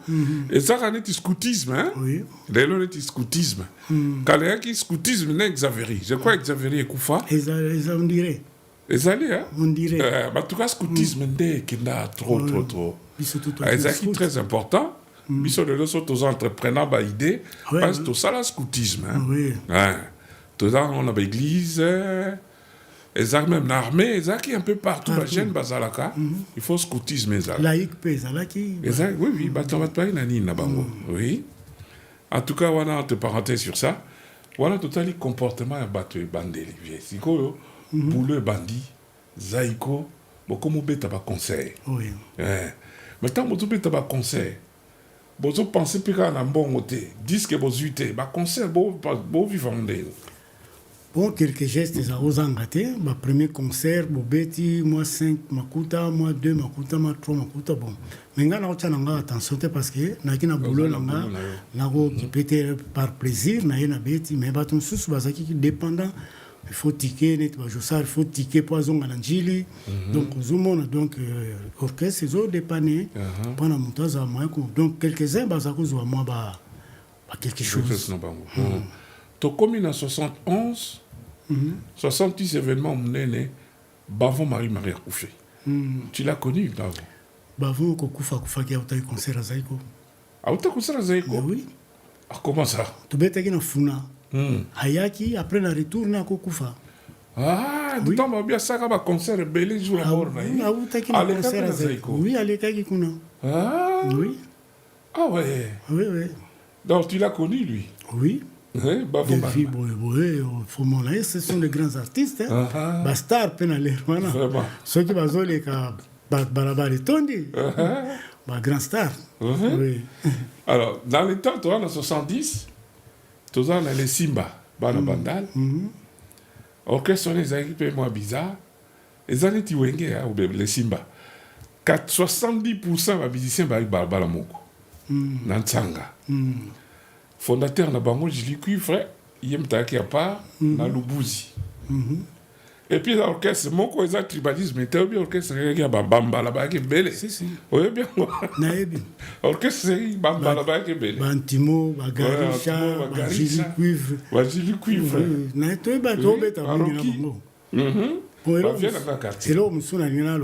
Et ça, c'est scoutisme, hein? Oui. Les lois, c'est scoutisme. Quand il y a qui scoutisme, c'est Xaveri. Je crois que Xaveri est Koufa. On dirait. Ils allaient, hein? On dirait. En tout cas, scoutisme, c'est trop. C'est très important. Ils sont les autres entrepreneurs, bah, idée. Parce que tout ça, c'est scoutisme, hein? Oui. Tout ça, on a l'église. Et ça, même l'armée, et ça qui est un peu partout, la chaîne Bazalaka, il faut scoutisme. Laïque, Pézalaki. Oui, tu vas pas oui. En tout cas, voilà, entre parenthèses sur ça. Voilà, tout à l'heure, comportement et battu bandé. C'est quoi, bouleux bandit, zaïko, beaucoup de bêta ba conseil. Oui. Maintenant, beaucoup de bêta ba conseil. Beaucoup pensez que quand on a un bon côté, disent que vous êtes, ba conseil, vous vivant. Bon, quelques gestes aux engatés. Ma premier concert, Bobeti, moi 5 makuta, moi 2 makuta, moi 3 makuta. Bon, mais là, on a attention parce que n'a qu'un boulot là, peut-être par plaisir, n'a rien à bêti, mais bâton sous basaki qui dépendant. Il faut ticker, il faut ticker poison à l'angili. Donc, aux hommes, donc, orchestre, ils ont dépanné pendant mon temps à moi. Donc, quelques-uns, basako à moi, quelque chose. Tu as commis en 71, 70 événements menés, Bavon Marie-Marie a couché. Tu l'as connu, Bavon? Bavon, Koufa, qui a eu un concert à Zaïko. Ah, tu as concert à Zaïko? Oui. Comment ça? Tu as été en Funa. Ayaki, après le retour, à Koufa. Ah, tu as bien ça, un concert belé jour à mort. Tu as été en concert à Zaïko. Oui, à l'école Kuna. Ah? Oui. Ah ouais. Oui. Donc tu l'as connu, lui? Oui. Oui, Delphi Boé, Fomona, ce sont des grands artistes. Bastar, Penalérmana. Vraiment. Ceux qui vont les Barabari Tondi. Grand star. Oui. Alors, dans les temps, toi, en 70, tu as les Simba, Bana Bandal. Orchestre, les équipes moins bizarres. Les années Tiwenge, les Simba. 70% des musiciens sont Barbara Moko. Nansanga. Fondateur de Bango, Jili Cuivre, Yem Taki à part, na Lubuzi. Et puis l'orchestre, Moko, ils ont tribalisme, mais t'as bien l'orchestre, il y a Bamba là-bas qui est belle. Si. Oui, bien. L'orchestre, c'est Bamba là-bas qui est belle. Bantimo, Bagarisha, Jili Cuivre. Jili Cuivre. Naïto, Bato, Beta, Bango. C'est là où nous sommes là.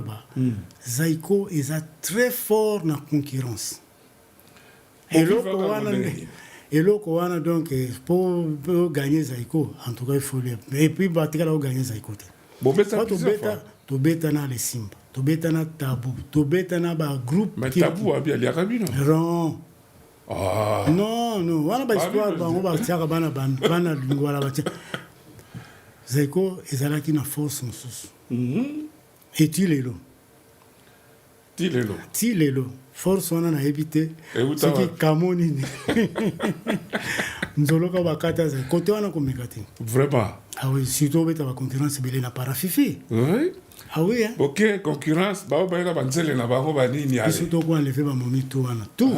Zaïko est très fort dans la concurrence. Et là, donc, pour gagner Zaïko, en tout cas, il faut le. Et puis, battre gagner Zaïko. Tu bêta na les Simba, tu bêta na Tabou, tu bêta na ba groupe. Mais Tabou a bien les Arabes, non? Non, on a pas histoire, on va tirer bana lingua là. Zaïko est là qui n'a force en sous. Et Tilelo. Force on a évité. Ce qui Kamoni. Nous allons bakata Zaïko. Côté on a comme négatif. Vraiment. Ah oui, surtout avec la concurrence, c'est la parafifi. Oui. Ah oui, hein. Ok, concurrence, bah on va la banzelle na ba ba ni ni. Surtout quand on lever ba momi tout on a tout.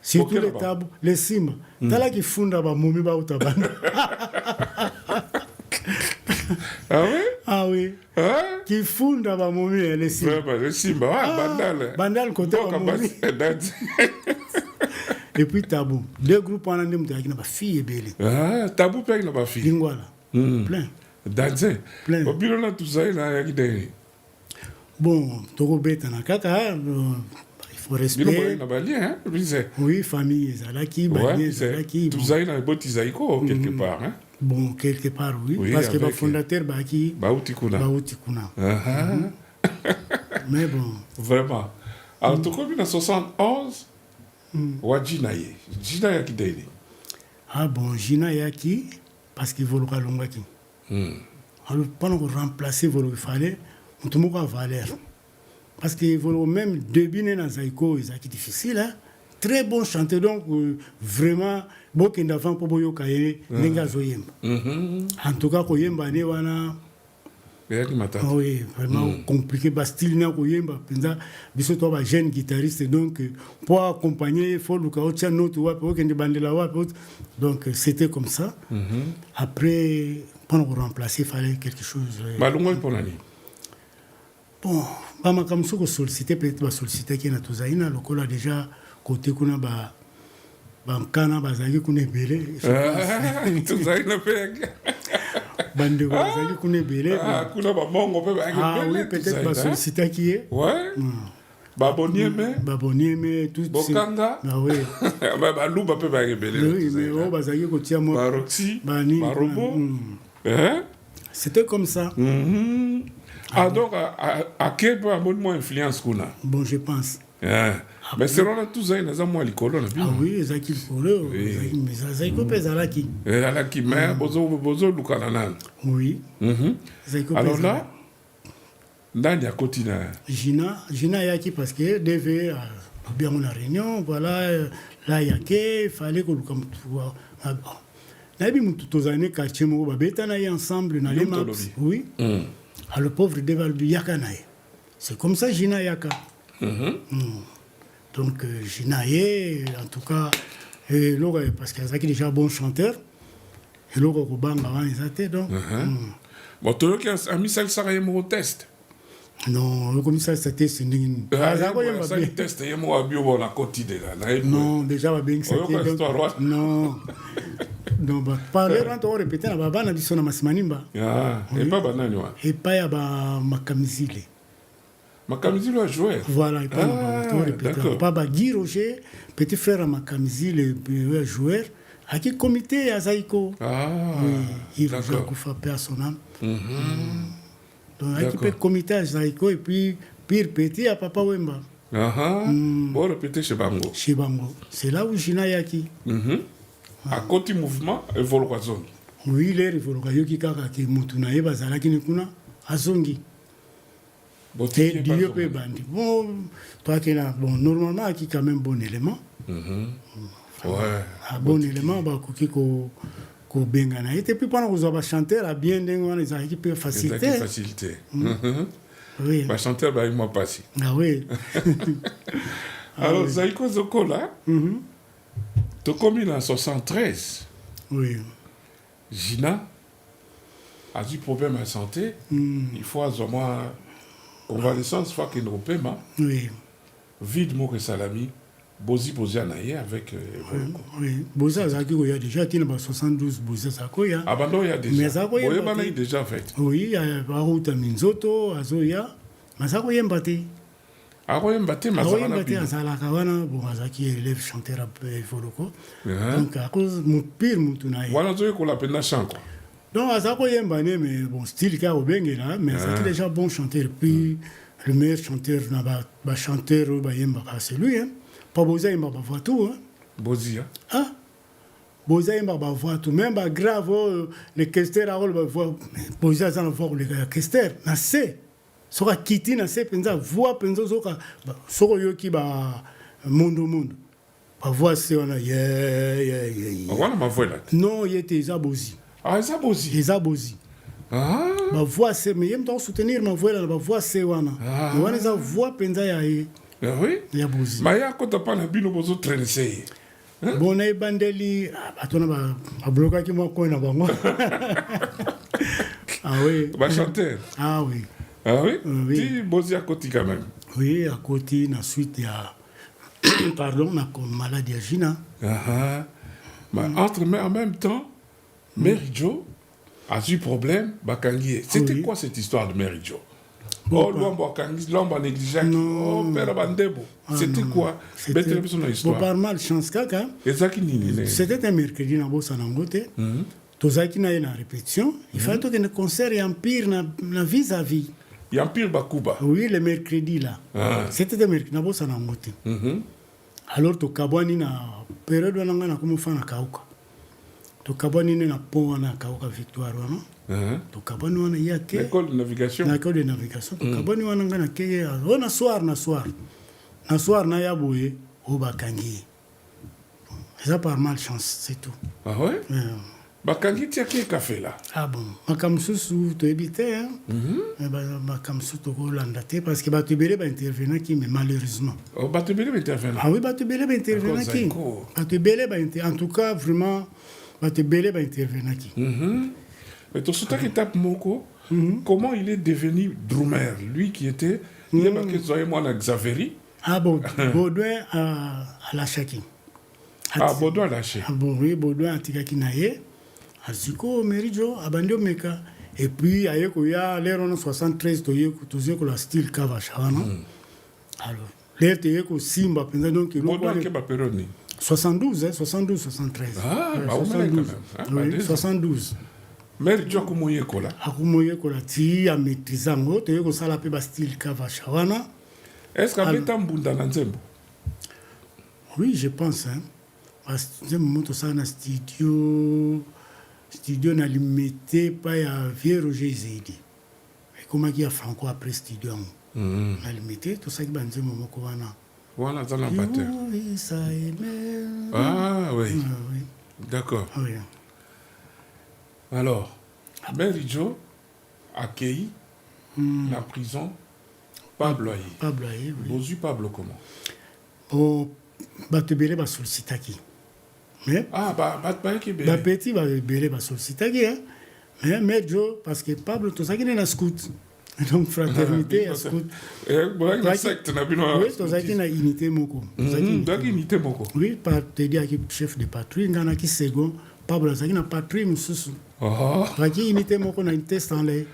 Surtout les tabous, les Simba. Tala qui funda ba momi ba utabanda. Ah oui? Ah oui. Qui funda ba momi les Simba. Vraiment, les Simba, bandal. Bandal côté ba momi. Et puis Tabou. Deux groupes en andem qui na ba fille et belle. Tabou pe na ba fille. Lingwala. Plein. Danser. Plein. Au bureau là tout ça il a qui bon, Togo beta na kaka, il faut respecter. Oui, famille, Zalaki, Bagné, Zalaki. Tout ça, il a un beau Tisaïko, quelque part. Hein? Bon, quelque part, oui. Parce que le fondateur, Baki. Baoutikuna. Mais bon. Vraiment. Alors, tu connais en 71, Wajinaye. Jina qui d'ailleurs. Ah bon, Jina Yaki, parce qu'il voulait Longaki. Alors, pendant qu'on remplaçait, il fallait. On a une valeur. Parce que même début dans Zaïko, c'est difficile. Hein? Très bon chanteur, donc vraiment, beaucoup d'enfants pour boyo kaye, n'enga zoyemba. En tout cas, koyemba ne wana. Oui, vraiment compliqué. Bastille na koyemba. Penza, biso toi ba jeune guitariste, donc pour accompagner, il faut le kaotia note ou pour que ne bandela ou. Donc c'était comme ça. Après, pendant qu'on remplaçait, il fallait quelque chose. Malongo pour l'année. Bon, ma comme ça, sollicité peut-être sollicité qui est na tozaina, le col a déjà côté qu'on a bankana bazaki qu'on est belé. Tozaina peut. Bande bazaki qu'on est belé. Kuna ba mongo peut. Ah oui, peut-être sollicité qui est. Ouais. Babonieme tout. Bokanga. Ah oui. Ba luba peut ba belé. Oui, mais oh bazaki ko tia mo. Baroxy. Marobo. C'était comme ça. Ah, donc, à quel point mon influence qu'on a? Bon, je pense. Mais c'est là tout ça, il y a moins l'école. Ah oui, ça qui faut. Mais ça il peut ça là qui. Là qui mais bozo lukananan. Oui. Alors là, il y a continue. Gina yaki parce que devait bien on a réunion, voilà, là il fallait que comme Nabi toutes les années quartier mo ba betana ensemble na les maps. Oui. À le pauvre Devalbu Yakanae. C'est comme ça, Gina Yaka. Donc, Gina Ye, en tout cas, parce qu'il y a déjà un bon chanteur, et là, il y a avant les athées, donc. Bon, tu as mis ça au test. Non, le commissaire, c'était c'est une. Test, il y a un bio à la côte de là. Non, déjà, bien que c'était. Non. Donc, parler quand on répétait, on va dire que Massimanimba. Et pas banane. Et pas ya Makamizile. Makamizile a joué. Voilà, et pas on répétait. Pas Roger, petit frère à Makamizile, le joueur, à qui comité à Zaïko. Il a joué à Koufa à son âme. Donc, à qui peut comité à Zaïko et puis pire petit à Papa Wemba. Bon, répéter chez Bango. Chez Bango. C'est là où Gina Yaki. akoti mouvement evoluka zongi. Oui, lere evoluka yoki kaka ke mutu na ye bazalaki ni kuna azongi. Botiki Et Dieu peut bandi. Bon, toi qui là, bon, normalement, qui quand même bon élément. Ouais. Un bon élément, bah, ko bengana. Et puis pendant que vous avez chanté, la bien dengue, les a équipés facilité. Facilité. Oui. Bah chanteur, bah il m'a passé. Ah oui. Alors, Zaiko Zokola, tu commis en 73. Oui. Gina a du problème à santé. Il faut avoir convalescence, faut qu'il nous paiement. Oui. Vide mon salami. Bozi anaye avec. Oui. Boza Zaki, il y a déjà 72 Boza Zakoya. Ah, ben non, il y a déjà. Mais Zakoya. Il y a déjà fait. Oui, il y a Barouta Minzoto, Azoya. Mais Zakoya Mbate. Aroye Mbate, Aroye Mbate, Azalakawana, bon, Azaki élève chanteur à Foloko. Donc, à cause de mon pire Moutunaï. Voilà, je qu'on l'appelle Nachan, quoi. Donc, Azakoya Mbane, mais bon, style qui a au Bengue là, mais Azaki déjà bon chanteur. Puis, le meilleur chanteur, chanteur, c'est lui, hein. Pas Boza, il m'a pas voir tout. Hein. Bozi, hein? Ah? Boza, il m'a pas voir tout. Même grave, les questeurs, Boza, il va voir les questeurs. Nassé. Soka kiti, nassé, penza, voix, penza, soka. Soko yoki, monde. Pas voix, c'est on a, Voilà ma voix là. Non, il était Zabozi. Ah, Zabozi. Zabozi. Ah. Ma voix, c'est, mais il me soutenir ma voix là, ma voix, c'est wana. Ah. Mais wana, ça voix, penza, il oui. y a Bozi. Mais il y a quand tu parles de bino bozo traîner. Bon, na bandeli, atona ba bloquer qui moi na bango. Ah oui. Ba chanteur. Ah oui. Ah oui. Oui. Ti Bozi à côté quand même. Oui, à côté na suite il y a pardon, na maladie à Gina. Ah. Mais en même temps, Mary Jo a eu problème Bakangi. C'était quoi cette histoire de Mary Jo? Oh, l'homme négligé. Oh, père Bandebo. C'était quoi? C'était une histoire. Par malchance, kaka. C'était un mercredi dans Bossanangote. Tozaki na une répétition. Il fallait que le concert et empire na vis-à-vis. Et empire Bakuba. Oui, le mercredi là. C'était un mercredi dans Bossanangote. Alors, to kabwani na période où on a comme fan na kauka. To kabwani na pont na kauka Victoire wana. To kabwani wana yake. L'école de navigation. L'école de navigation. To kabwani wana ngana keye. On a soir na yaboye au Bakangi. Ça par malchance, c'est tout. Ah ouais? Bakangi tia qui café là? Ah bon. Makamsusu to ebite hein. Makamsusu to landate parce que Batubele ba intervenant qui mais malheureusement. Oh Batubele ba intervenant. Ah oui, Batubele ba intervenant qui. Batubele ba en tout cas vraiment Batubele ba intervenant qui. Mais tout ce qui tape Moko, comment il est devenu drummer, lui qui était il est marqué Zoé moi na Xaveri. Ah bon, Baudouin à la Chaki. Ah Baudouin lâché. Ah bon oui, Baudouin antika kinaye. Aziko Merijo abandio meka et puis ayeko ya l'heure 73 toyeko la style Kavachana. Alors l'heure toyeko Simba penza donc il Baudouin ke ba peroni. 72 73. Ah, bah 72 quand même. Oui, 72. Merijo kumoyeko là. Akumoyeko la ti a maîtrisango toyeko sala pe ba style Kavachana. Est-ce qu'il y a un bunda dans Nzembo? Oui, je pense hein. Parce que Nzembo to ça na studio na limité pas ya vieux Roger Zedi. Et comment il y a Franco après studio na limité tout ça qui banze momo ko wana. Voilà dans la batteur. Ah oui. D'accord. Oui. Alors, Mary Jo accueilli la prison Pablo Aye. Pablo Aye, oui. Bozu Pablo comment? Oh, Batubele ba sollicitaki. Mais qui petit va belé ba sollicitaki hein. Mais Jo parce que Pablo tout ça qui est na scout. Donc fraternité à scout. La secte na bino. Oui, tout ça qui na unité moko. Donc unité moko. Oui, par te dire qui chef de patrouille ngana qui second Pablo ça qui na patrouille mususu. Oh. Qui unité moko na unité sans les.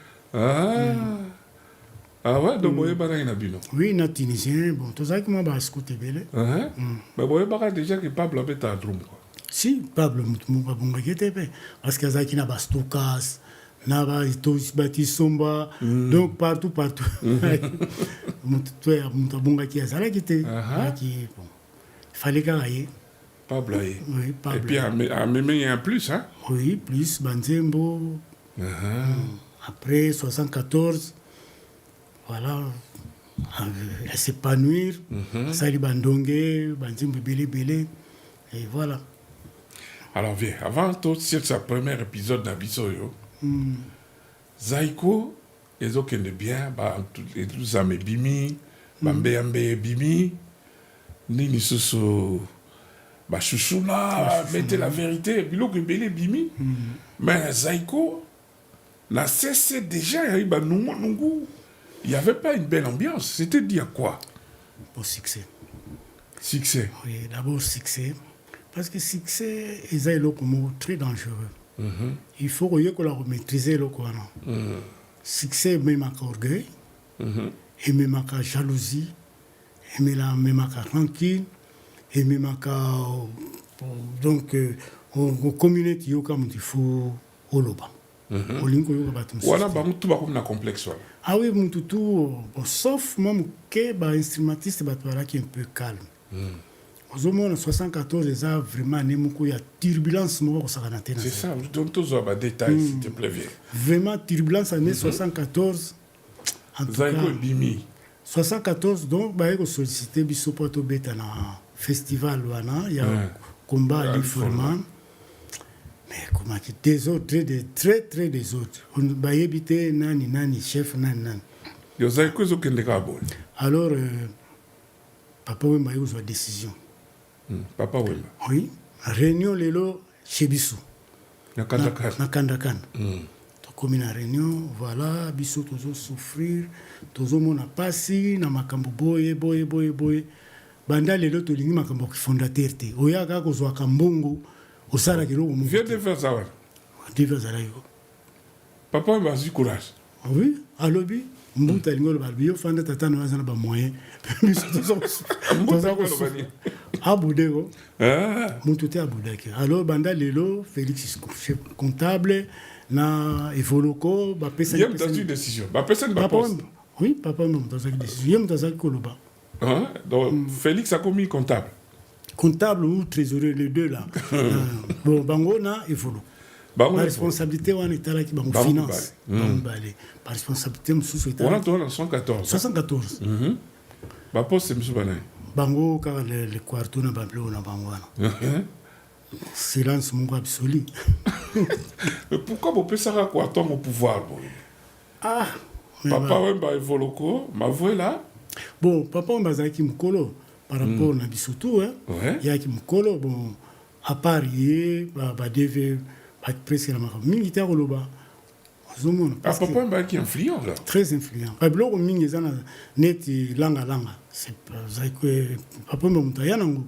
Ah ouais, donc boye bara ina bino. Oui, na tunisien, bon, tout ça qui m'a ba scout belé. Mais boye bara déjà que Pablo avait ta drum quoi. Si Pablo mutumunga bunga ketepe parce que zaki na bastokas na ba itos batisomba donc partout mutu bunga ki azala kite qui bon il fallait qu'il Pas blagué. Oui, pas Et puis, à Mémé, il y a un plus, hein? Oui, plus Banzembo. Après 74, voilà, à s'épanouir. Sali Bandongue, Banzembo Belé. Et voilà. Alors, viens, avant tout, c'est sa premier épisode d'Abisoyo. Zaiko, ils ont qu'un bien, et tout ça, mais Bimi, Bambe Bimi, Nini Soso. Chouchouna, mettez la vérité, bilo que belé bimi. Mais Zaiko n'a cessé déjà, il n'y avait pas une belle ambiance. C'était dit à quoi? Pour succès. Succès. Oui, d'abord succès. Parce que succès, c'est un mot très dangereux. Il faut que l'on maîtrise le quoi. Succès, même à orgueil, et même à jalousie, et même à rancune. Et même donc on communauté yo comme il faut au loba olingo yo ba tum voilà ba mutu ba comme complexe wala ah oui mutu tout sauf même que ba instrumentiste ba toi là qui est un peu calme au moins en 74 les a vraiment nemoko ya turbulence mo ko sakana tena c'est ça je donne tous ba détails s'il te plaît vraiment turbulence année 74 en tout cas bimi 74 donc ba ko solliciter biso poto beta na festival wana, il y a un combat à l'Iforman. Mais comment que des autres, très des autres. On va éviter nani, chef nani. Yo avez quoi zo kende ka bon. Alors papa Wemba yo zo décision. Papa Wemba. Oui, réunion lelo chez Bissou. Na Kandakan. To comme na réunion, voilà, Bissou tozo souffrir, tozo mona pasi na makambo boye. Banda lelo tolingi makambo fondateur te oya ka kozwa kambongo osala kiloko mo viens de faire ça ouais divers ala yo papa m'a eu courage oui alobi mbuta lingolo balbi yo fanda tata no azana ba moyen abudego mutu te abudaki alors banda lelo Félix chef comptable na evoloko ba pesa yem dans une décision ba pesa ba poste oui papa mo dans une décision yem dans koloba. Donc, Félix a commis comptable. Comptable ou trésorier, les deux là. Bon, bango na évolue. La responsabilité, on est là qui bango finance. Par responsabilité, monsieur on a tourné en 74. 74. Ba poste, monsieur Banay. Bango, car le quarto na bamble na bango. Silence, mon absolu. Mais pourquoi vous pouvez savoir quarto au pouvoir? Ah, papa, Wemba Evoloko, ma voix là. Bon, papa on bazaki mukolo par rapport na bisoto hein ya ki mukolo bon à part ba deve ba presque la mara militaire loba ozomona parce papa on ba qui influent là très influent ba bloko mingi zana net langa c'est zaiko papa on mutaya nango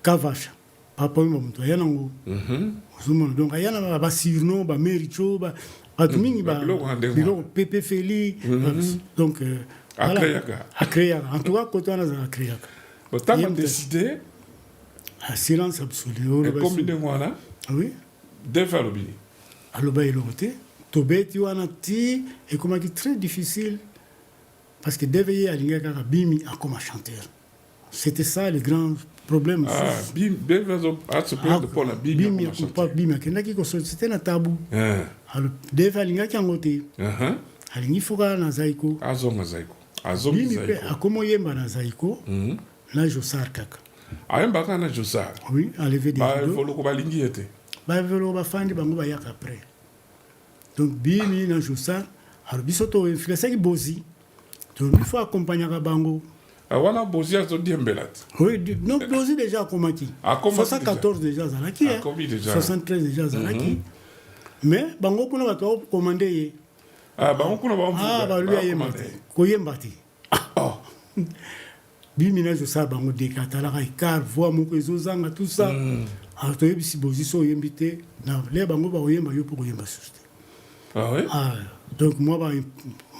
kavasha papa on mutaya nango ozomona donc ayana ba sirno ba mericho ba mingi ba biloko pepe feli donc Akreyaka. En tout cas, quand on a Akreyaka. Quand on a décidé. Silence absolu. Et combien de mois là? Oui. Deux fois le bini. Alors, il y a Tobeti Wanati, et comment c'est très difficile. Parce que Deveye Alingaka Bimi a comme chanteur. C'était ça le grand problème. Ah, Bimi, à ce point de pour la Bimi. Bimi, c'était un tabou. Alors, Deveye Alingaka Angote. Alingi Foga na Zaiko. Azonga Zaiko. Bimi pe akomo yemba na Zaiko. Na Josar kaka. Ayemba kana Josar. Oui, à lever des rideaux. Ba volo ko balingi ete. Ba volo ba fandi bango ba yak après. Donc Bimi na Josar, alors bisoto influence ki bozi. Donc il faut accompagner ka bango. Wana bozi azo diembelat. Oui, non bozi déjà komaki. 74 déjà zalaki. 73 déjà zalaki. Mais bango kuna ba to commander. Ah, bah on connaît pas. Ah, bah lui a yembati. Koyembati. Oh. Bimina je sais bango dekatala car voix mon zanga tout ça. Alors tu es si position yembité na les bango ba yemba yo pour yemba suste. Ah ouais. Ah donc moi ba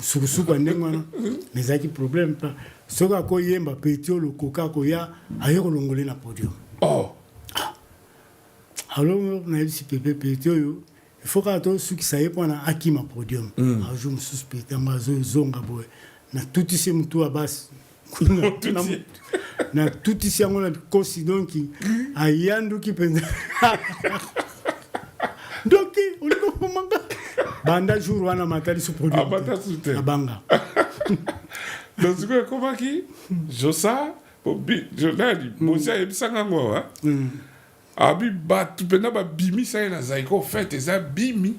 suku kwa ndengwana mais ça qui problème pas. Soka ko yemba petio le coca koya ayo kolongole na podium. Oh. Alors na si pepe petio yo il faut que ceux qui savent pour un akima podium. Je me suspecte, je zonga boy. Na tout ici mutu à base na tutisi yango na kosi donc ayanduki mpenza donc oliko komanga banda jour wana matali su produit abanga donc sikoyo ekomaki josa jonali bosi ayebisanga ngo abi bato mpena babimisa ye na zaiko fete eza bimi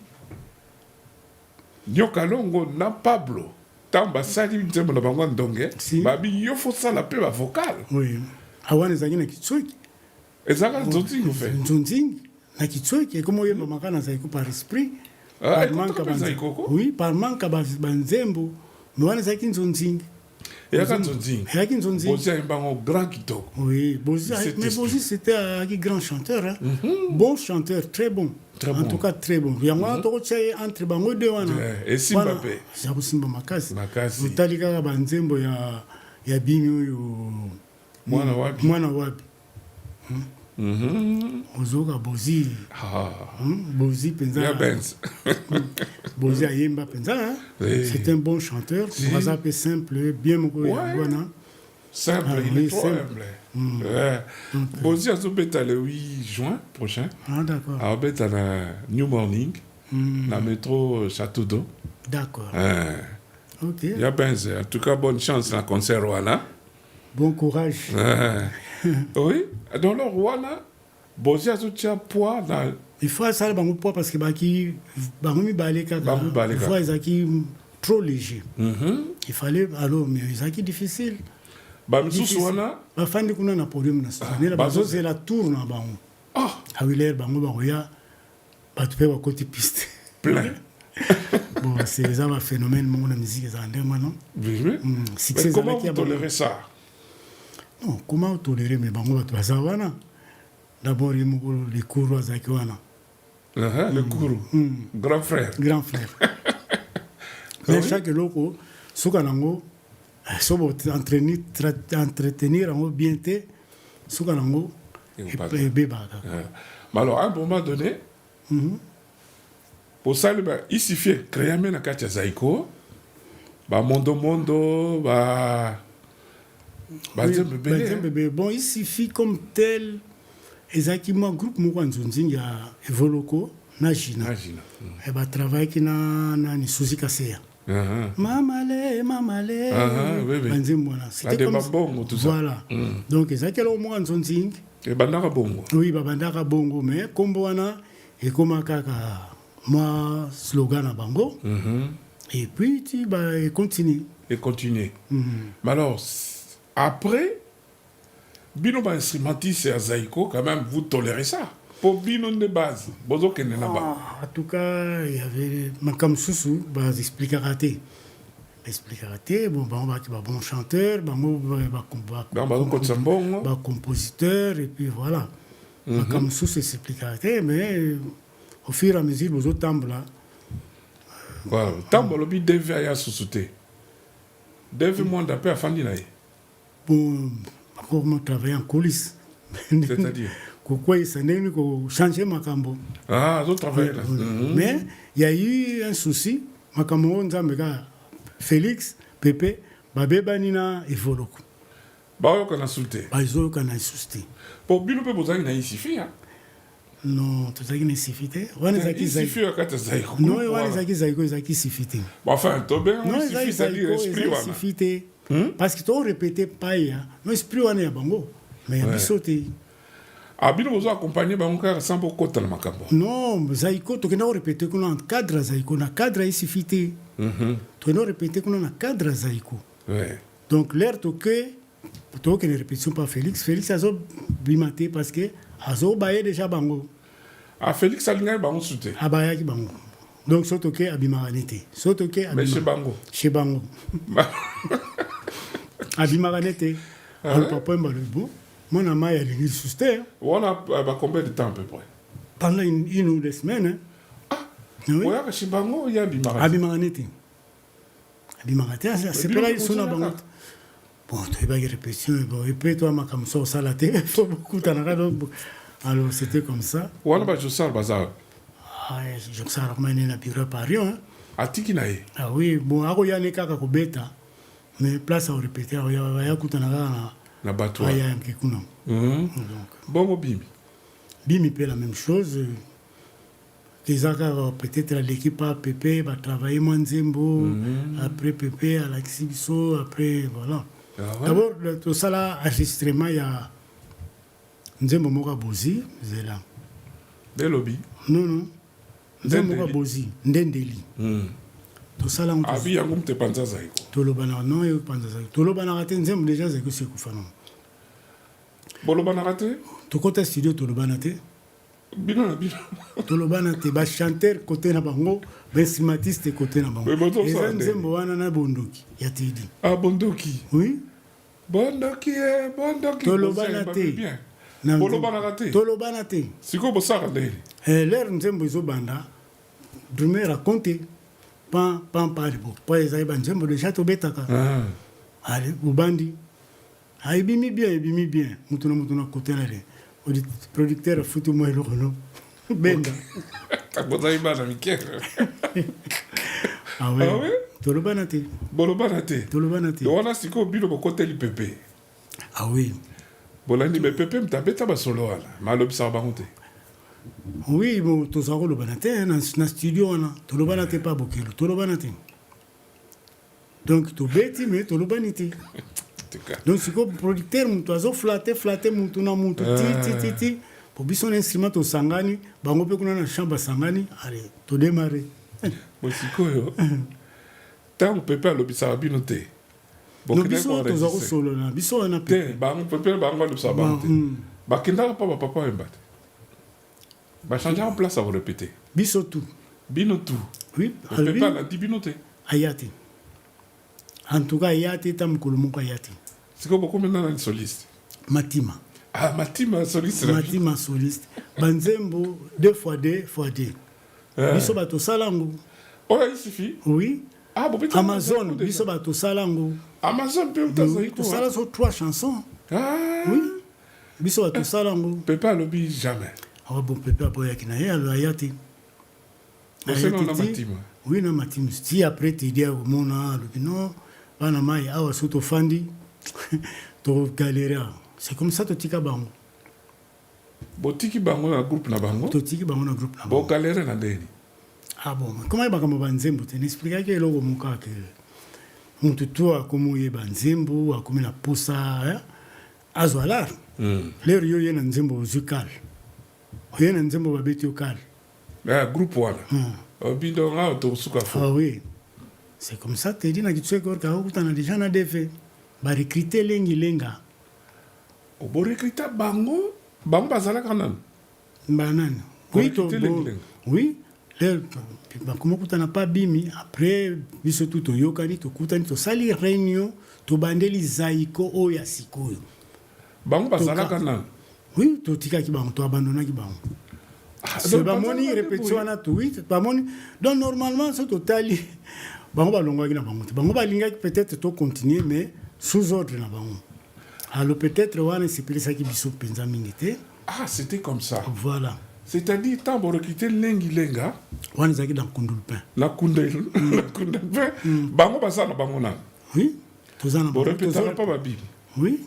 nyoka longo na Pablo ntango basali nzembo na bango ndonge babi yo fosala mpe bavocal awana ezalaki na kitsoki ezalaka nzonzingi fe nzonzingi na kitsoki ekomi oyemba maka na zaiko par esprit par manka banzembo me wana ezalaki nzonzingi eyaki nzonzingi bozi ayembango grand kitoko mais Bozi c'était un grand chanteur hein? Bon chanteur, très bon. En tout cas très bon. Yango tokotia entre bango deux wana esimba mpe zakosimba makasi otali kaka banzembo ya bimi oyo mwana wapi ozoka Bozi Bozi mpenza Bozi ayemba mpenza c'est un bon chanteur oza mpe simple bien moko yango wana simple, il est trop humble. Bozi azobeta le 8 juin prochain. Ah, d'accord. Abeta na New Morning, na métro Château d'Eau. D'accord. Ok. Ya benze. En tout cas, bonne chance dans le concert Rwanda. Bon courage. Oui. Dans le Rwanda, Bozi azotia poids dans... Il faut ça bango poids parce que baki bango mi baleka. Il faut ezaki trop léger. Il fallait alors mais ezaki difficile. Bamisusu wana bafandi kuna na podium na Susanela bazozela tour na bango awiler bango bakoya batu pe bakoti piste plein bon c'est un phénomène mon la musique ça ndenge non mais comment vous tolérez ça non comment tolérer mais bango batu bazawana d'abord les cours azaki wana le cours grand frère mais chaque loko suka nango sobo entretenir en bien te soukanango et bébaka mais alors à un moment donné pour ça il suffit créer na katia zaiko ba mondo ba bébé bon il suffit comme tel exactement groupe moko nzonzingi ya evoloko na jina et ba travail qui na ni Suzy Kaseya Mamale c'était comme ça voilà donc ezakela au moins nzonzingi et bandaka bongo oui bandaka bongo mais kombo wana ekoma kaka moi slogan na bango et puis tu continue mais alors après bino ba instrumentiste à Zaiko quand même vous tolérez ça pour bino de base bozo kende na ba en tout cas il y avait makam susu ba expliquer raté bon bon chanteur ba compositeur et puis voilà makam susu expliquer raté mais au fur et à mesure bozo tambla voilà tambolo bi deve ya susute deve monde après afandi na bon comment travailler en coulisses c'est-à-dire pourquoi il s'en est ko changer makambo zo travailler là mais il y a eu un souci makambo nzambeka Félix Pepe babeba evoloko ba kana souté bazo kana souté pour bino pe bozaki na isifi hein non tozaki na sifité wana zaki isifi akata zaiko non wana zaki sifité enfin to ben isifi ça dit esprit wana sifité parce que to répéter pas ya no esprit wana ya bango mais ya bisoté abino bozo accompagner bango sans beaucoup de makambo non zaiko to kena répéter qu'on en cadre zaiko na cadre sifité to no répéter qu'on na cadre zaiko donc l'air to que ne répétition pas Félix azo bimaté parce que azo baye déjà bango Félix alinga bango souté abaya ki bango donc soto ke abimaranité soto ke mais chez bango abimaranité on papa mbalubo mon ama ya lingi souté on a combien de temps à peu près pendant une ou 2 semaines oui chez bango ya abimaranité c'est pas là ils sont bango bon tu vas y répétition bon et puis toi makam so salaté faut beaucoup tanaka donc alors c'était comme ça wana ba josal bazar je sais pas comment na bureau Paris hein atiki na ye oui bon ako ya ne kaka ko beta mais place à répéter ya kutana na na bato aya mkikuna donc bongo bimi bimi peut la même chose déjà peut-être l'équipe a Pépé va travailler Manzembo après Pépé à l'Axibiso après voilà d'abord tout ça là enregistrement il y a Nzembo Moka Bozi zela de lobby non Nzembo Moka Bozi Ndendeli tout ça là on abi yango mte panza zaiko tolobana non yo panza zaiko tolobana raté Nzembo déjà zaiko c'est kufana bolobana raté to côté studio tolobana te bino tolobana te ba chanteur côté na bango ba instrumentiste côté na bango les Nzembo wana na bondoki ya tidi bondoki oui bondoki tolobana te bolobana raté tolobana te siko bosaka ndeli l'air Nzembo ezobanda drumer raconter pan bo pa ezali ba Nzembo déjà tobetaka allez ubandi ebimi bien mutuna côté na le producteur futu mo eloko benda bozali bana mike ah ouais tolobana te bolobana te wana siko bino bokoteli pepe ah oui bolandi me pepe mtabeta basolo wana malobisaka bango te oui bon tozala kolobana te na studio wana tolobana te pa bokelo tolobana te donc tobeti me tolobani te donc siko producteur mutu azoflate mutu na mutu ti po biso na instrument tosangani bango mpe kuna na chambre asangani ale todemare sikoyo ntango pepe alobisaka bino te biso toza kosolola biso wana te pepe bango alobisaka bango te bakendaka mpa bapapa oyemba te bachangeaka place à répéter biso tout bino tout oui pepe alandi bino te aya te en tout cas aya te ta mokolo moko aya te siko bokomena nani soliste matima matima soliste matima soliste banzembo 2x2 biso bato salango oyo isuffit oui Amazon biso bato salango Amazon pe utazai ko sala so 3 chansons oui biso bato salango pepe alobi jamais bon pepe aboya kina ye alo ayati oui na matima si après te dire au mona alobi non bana mai awa soto fandi to galera c'est comme ça to tika bango botiki bango na groupe na bango to tiki bango na groupe na bango bo galera na deni bon comment ba kama banzembo te n'explique que eloko muka que mutu to akomo ye banzembo akomi na posa azwala lero yo ye na nzembo musical ye na nzembo babeti okal groupe wana obindo nga to suka fo ah oui c'est comme ça te dit na kitwe ko ka okutana déjà na defe ba recruter lenga bo recruter bango bazalaka nan banane oui comment kutana pas bimi après biso tout oyokani to kutani to sali réunion to bandeli zaiko oya sikoyo bango bazalaka nan oui to tika ki bango to abandona ki bango c'est ba moni répétition wana to oui ba moni donc normalement c'est totali bango balongwa ki na bango bango balinga peut-être to continuer mais sous ordre na bango alors peut-être wana c'est plus ça qui biso penza mingi c'était comme ça voilà c'est-à-dire tant pour recruter lenga wana zaki dans kundulpin la kundulpin bango basana bango na oui tozana bon répéter pas ba bible oui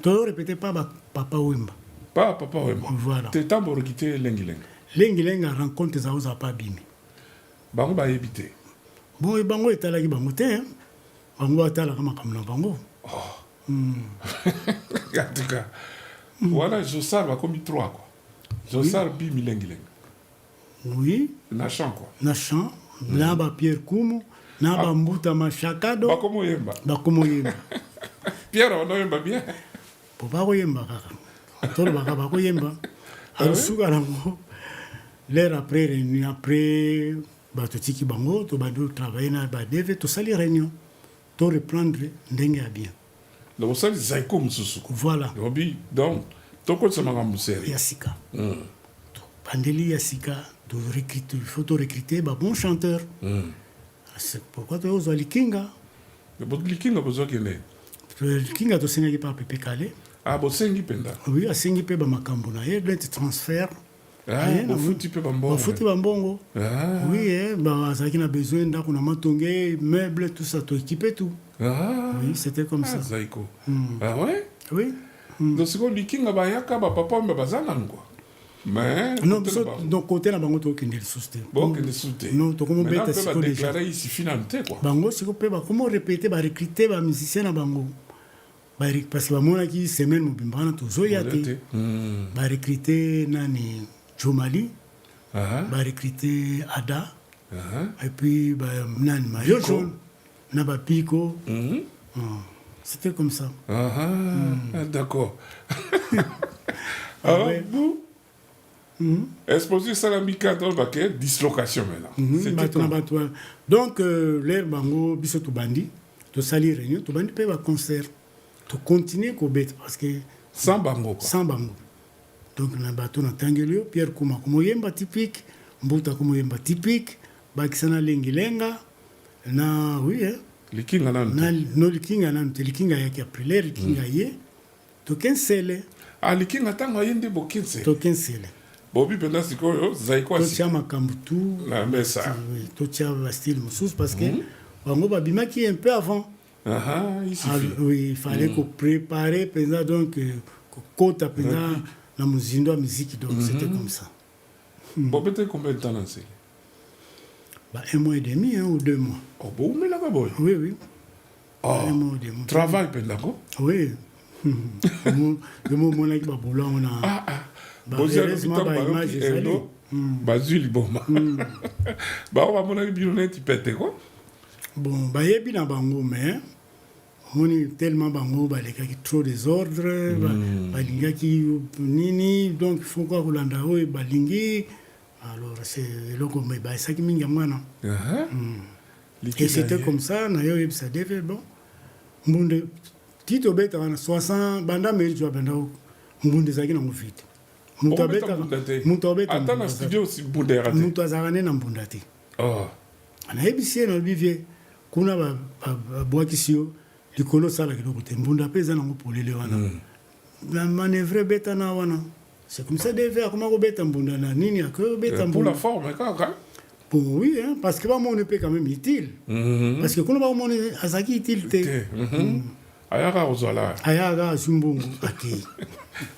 to répéter pas papa wemba pas papa wemba voilà te tant pour recruter lenga rencontre za oza pas bimi bango ba éviter bon bango etalaki bango te bango atala kama kamna bango en tout cas voilà Josar va comme 3 quoi Josar bimi lengi oui na chant quoi na chant na ba Pierre Kumu na ba Mbuta Mashakado bakomo yemba Pierre on yemba bien po ba yemba kaka tolo baka ba yemba asuka nango l'air après réunion après bato tiki bango to bando travailler na ba deve to sali réunion to reprendre ndenge ya bien donc ça c'est comme ça voilà donc to ko sama ngambuseri yasika to bandeli yasika to recruter faut recruter ba bon chanteur c'est pourquoi to zo likinga mais bon likinga bozo kene likinga to sengi pa pepe kale bo sengi penda oui a sengi pe ba makambo na ye de transfert bofuti mpe bambongo. Bafuti bambongo. Ah. Oui, azalaki na besoin ndako na matonge, meubles, tout ça, tout équipé, tout. Ah. Oui, c'était comme ça. Zaiko. Ah ouais? Oui. Donc c'est quoi likinga bayaka ba papa mbe bazana quoi. Mais non, donc côté na bango to kende souste. Bon que souste. Non, to comme beta siko déjà. Déclarer ici finalité quoi. Bango siko pe ba comment répéter ba recruter ba musicien na bango. Ba parce que ba mona ki semaine mobimba na to zo yate. Ba recruter nani Jomali. Ba recruter Ada. Et puis ba nani Mayo jaune na ba Pico. C'était comme ça. D'accord. Alors, vous, exposé Salamika dans la dislocation maintenant. Donc, l'air bango, biso to bandi, to sali réunion, to bandi paye un concert, to continuer ko bête parce que sans bango. Sans bango. Donc, na bateau na Tangelio, Pierre Kuma, comme yemba typique, Mbuta comme yemba typique, Bakisana lengilenga, na oui, likinga nani no likinga nani te likinga yake après likinga ye to kensele likinga tango yende bo kensele to kensele bobi penda sikoyo zaiko to chama kambutu na mesa to chama style musus parce que bango babima qui un peu avant oui il fallait qu'on préparer penda donc kota penda na muzindo wa musique donc c'était comme ça bobi te combien de temps là c'est 1 mois et demi ou 2 mois. Oh, bon, mais là-bas, boy. Oui, oui. Oh, 1 mois et demi. Travail, d'accord? Oui. Le moment là, on a. Heureusement, image est salie. Bazuli, bon. Bah, on va mon avis, bien, tu pètes, quoi? Bon, bah, il y a bien un bango, mais. On est tellement bango, bah, les gars qui trop désordre, bah, les gars qui. Nini, donc, il faut quoi, Rolanda, oui, bah, lingui. Alors, c'est le comme ça qui m'a dit. Et c'était comme ça, ça devait bon. Monde, Tito Beta, 60, Banda Mel, tu as Banda, Monde Zaki dans le vide. Moutobeta. Attends, dans studio aussi, Boudera. Moutazarane dans Bondati. Oh. On a ébissé dans le vivier. Kuna bois qui s'y le colo sala qui doit être. Bunda pesa dans le pour les Léwana. La manœuvre bêta na wana. C'est comme ça de faire comment on bête en bondana nini à que bête en pour la forme quand bon oui hein, parce que mon épée quand même utile parce que quand on va mon azaki utile té ayaga ozala ayaga zumbongo ati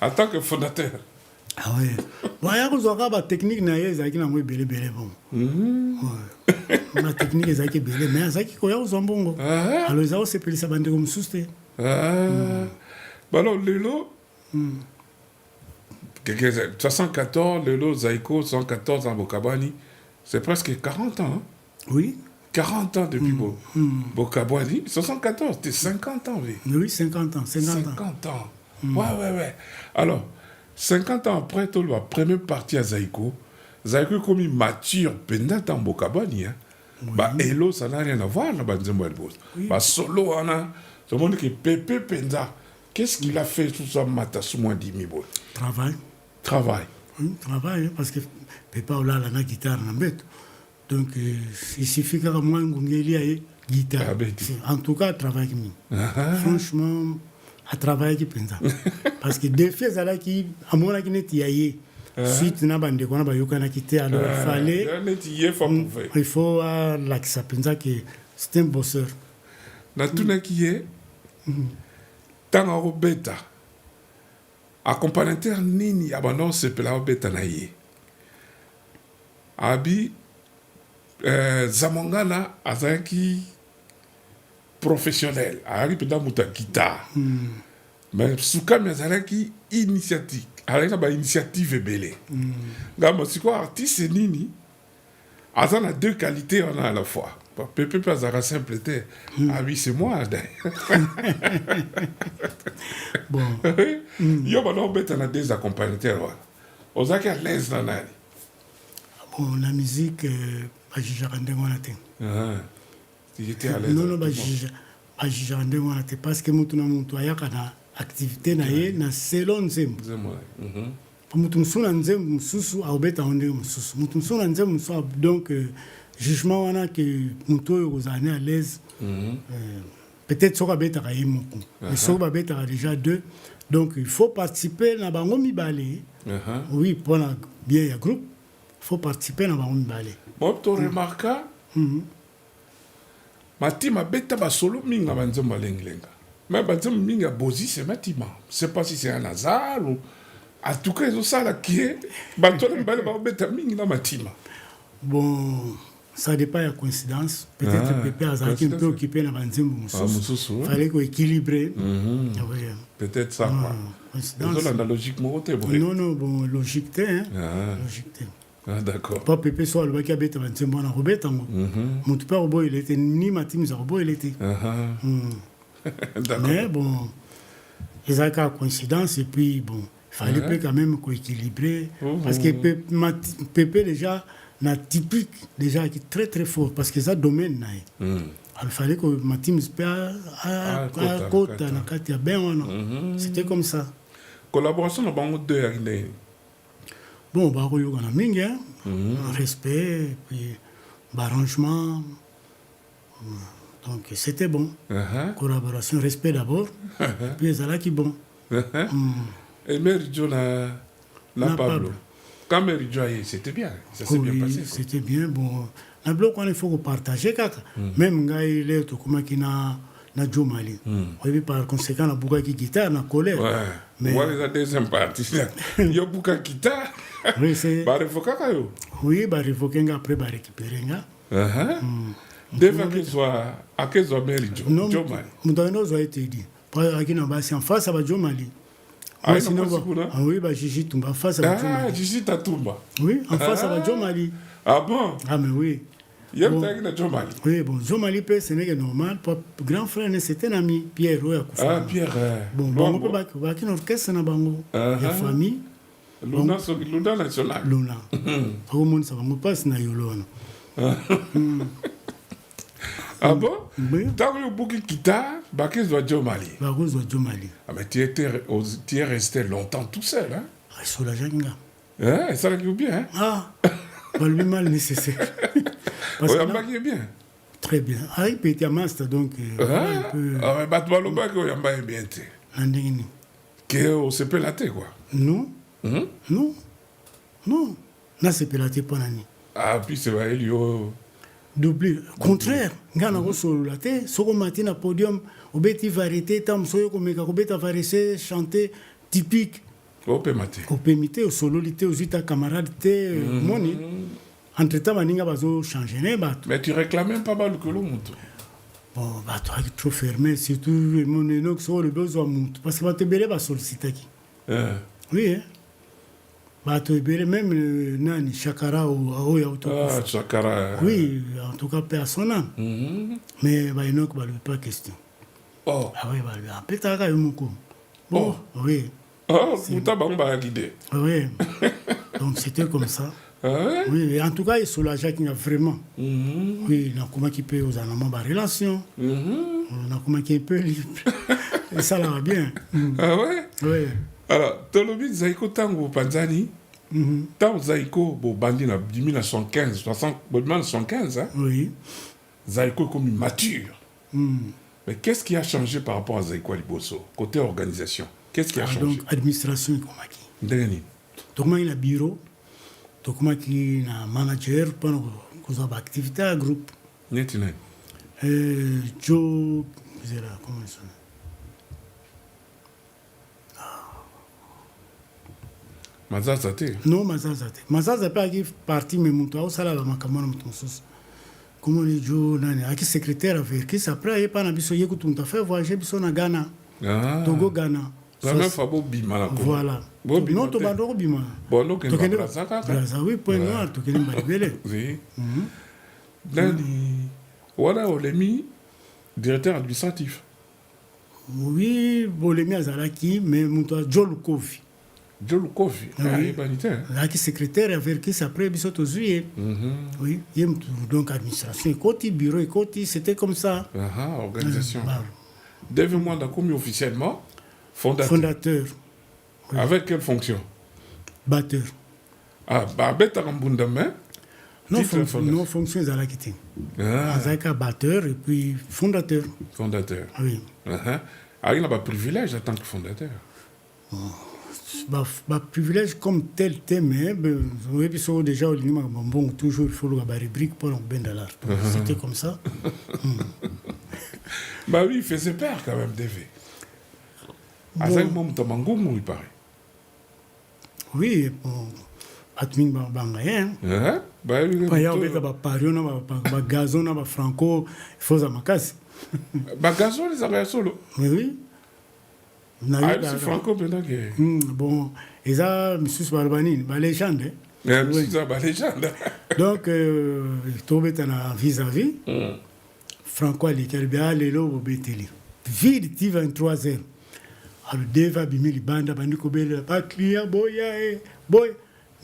en tant que fondateur ah ouais bon ayaga ozaka ba technique na ye zaki na mo belé bon ma technique zaki belé mais zaki ko ya zumbongo alors ça c'est pour ça bande comme souste alors lelo 74, le Zaiko, 114 en Bokabani, c'est presque 40 ans. Hein? Oui. 40 ans depuis Bokabani. 74, c'était 50 ans. Oui, 50 ans. 50 ans. Ouais. Alors, 50 ans après, tu la première partie à Zaiko. Zaiko comme il mature pendant en Bokabani. Hein? Oui. Bah, Hello, ça n'a rien à voir là-bas. Bah, solo, on a. Tout le monde qui est Pépé Penza. Qu'est-ce qu'il a fait tout ça, Matassouma Dimibo? Travail. Oui, travail, parce que Pépé a la guitare en bête. Donc, il suffit que moi, il y a guitare. En tout cas, travail. Franchement, à travail qui pensa. Parce que des fois, ça qui, à mon avis, n'est yaye. Suite, na bande qu'on a ba yokana quitté, alors il fallait. Il faut là que ça pensa que c'est un bosseur. Na tout na qui est. Tant au bêta. Accompagnateur nini abandon se pela bêta na ye. Abi Zamongana azaki professionnel. Ari peda muta guitare. Mais Soukami azaki initiative. Ari ba initiative belé. Gamo siko artiste nini. Azana deux qualités on a à la fois. Pépé pas à la simpleté. Ah oui, c'est moi. Bon. Yo maintenant bête on a des accompagnateurs. Ozaki à l'aise dans la. Bon, la musique bajijande ngona te. Il était à l'aise. Non bajijande ngona te parce que mutu na mutu ayaka na activité na ye na selon nzembo. Mutu msuna nzembo msusu au beta onde msusu. Mutu msuna nzembo msusu donc jugement wana que mutu aux années à l'aise. Peut-être soka beta ka yemoko. Mais soka beta déjà deux Donc, il faut participer dans bango mibale. Oui, pour bien il y a groupe, il faut participer dans bango mibale. Bon, tu remarques, Matima beta ba solo minga banzomba lenga. Mais banzomba minga bozi c'est Matima. Je sais pas si c'est un hasard ou en tout cas ils ont ça là qui est banzomba mbale ba beta minga Matima. Bon, ça dépend de la coïncidence. Peut-être que Pépé Azaki un peu occupé dans banzomba mususu. Il fallait qu'on équilibre. Peut-être ça quoi. Coïncidence. La logique morote Non non, bon logique hein. Logique. Ah, d'accord. Pas Pépé soit le bac à bête avant de se voir en Robert. Mon père robot il était ni Matim robot il était. Mais bon, ils ont une coïncidence et puis bon, il fallait quand même équilibrer parce que Pépé déjà n'a typique déjà qui est très très fort parce que ça domaine il fallait que Matim se perd à côté na kati ya ben c'était comme ça. Collaboration dans bango deux bon, bah, il y a mingi, respect, puis arrangement. Donc, c'était bon. Collaboration, respect d'abord, puis ça là qui bon. Et Méridio, la Pablo. Quand Méridio, c'était bien. Ça s'est bien passé. C'était bien. Bon, la bloc, il faut partager. Même quand il est comme qui n'a Joe Mali. Oui, par conséquent, la bouga qui guitare, la colère. Mais la deuxième partie, il y a beaucoup de guitare. Oui, c'est. Oui, révoquer après, récupérer. Déjà qu'il soit à quel soit Méridio. Non, Moutano a été dit. Pas qui n'a pas en face à Joe Mali. Ah oui, Gigi Toumba, en face à Joe Mali. Ah, Gigi Tatumba. Oui, en face à Joe Mali. Ah bon? Ah, mais oui. Il y a un Joe Mali. Oui, bon, Joe Mali, ce n'est pas normal. Grand frère, c'était un ami, Pierre. Ah, Pierre. Bon, on peut pas qu'il y ait un orchestre dans Bango. Il y a famille. Luna national. Luna. Tout le monde sait qu'on passe dans Yolona. Ah bon? Oui. Tant que vous avez guitare, Bakis doit Joe Mali. Bakis doit Joe Mali. Ah, mais tu es resté longtemps tout seul, hein? Ah, sur la jungle. Hein? Ça va bien, hein? Ah, pas le mal nécessaire. Oui, on est bien. Très bien. Ah, il peut être master, donc. Ah, mais Batman, le bac, on est bien. Landini. Que c'est pelaté, quoi? Non. Non. Non. Là, c'est pelaté pour l'année. Ah, puis c'est vrai, il y a. Double. Contraire. Quand on a sur la tête, sur le matin, au podium, on peut variété, tam, soyo, comme on peut variété, chanter typique. Au pémité. Au pémité, au sololité, aux états camarades, moni. Entre-temps, on a changé. Mais tu réclames même pas mal que le monde. Bon, tu as trop fermé, surtout mon enox sur le besoin monte. Parce que tu vas solliciter. Oui, hein. Tu as même Nani, Chakara ou Aoya. Ah, Chakara. Oui, en tout cas, personne. Mais il n'y a pas de question. Oh. Ah oui, peut-être qu'il y a un bon, oui. Ah, vous t'avez guidé. Oui. Donc, c'était comme ça. Oui, et en tout cas, il soulage qui a vraiment. Oui, il a comment qui peut aux animaux de relation. Il a comment qui peut libre. Et ça là va bien. Ah ouais? Oui. Alors, Tolobi Zaiko Tango Panzani, Tango Zaiko, Bandi en 1915, 1915, hein? Oui. Zaiko est comme mature. Mais qu'est-ce qui a changé par rapport à Zaiko Aliboso, côté organisation? Qu'est-ce qui a changé? Donc, administration, comment qui? Donc, il a bureau. Donc, comment qui a manager pour nos activités à groupe. Netine. Joe, comment il s'appelle? Mazazate. Non, Mazazate. Mazazate est parti, mais mon toit, ça là, ma camarade, mon sauce. Comment les Joe, qui secrétaire avec qui s'appelle, il n'y a pas d'ambition, il y a tout à fait voyager, il y a Ghana. Togo, Ghana. Ça m'a fait beau bima. Voilà. Non, tu vas dans le bima. Bon, non, tu vas dans oui, point noir, tu vas dans oui. Dani, voilà, on l'a mis directeur administratif. Oui, on l'a mis à Zalaki, mais mon toit, Joe Lukovi. Joe Lukovi, oui. Qui secrétaire avec qui s'appelle Bissot aux juillet. Oui, donc administration, côté bureau, côté, c'était comme ça. Organisation. Devez-moi d'un commis officiellement. Fondateur. Oui. Avec quelle fonction? Batteur. Ah, bête à Rambundame. Non, fonction est à la quitter. Avec un batteur et puis fondateur. Fondateur. Oui. Ah, il n'a pas de privilège en tant que fondateur. privilège comme tel mais oui puis déjà au limite bon toujours il faut le rubrique pour un ben dollar. C'était comme ça. Bah oui, il faisait peur quand même, DV. À ça, il paraît. Oui, bon. Atming bangayen. Bah oui. Pas y a ba parion ba gazon ba franco, il faut ça makasi. Ba gazon les arrêts solo. Oui. C'est franco maintenant que. Bon, et ça monsieur Balbani, ba légende. Oui, ça ba légende. Donc tombé en vis-à-vis. Franco ali kelbia lelo bobeteli. Vide ti 23h. Alors deva bimili banda bandiko bele pas client boy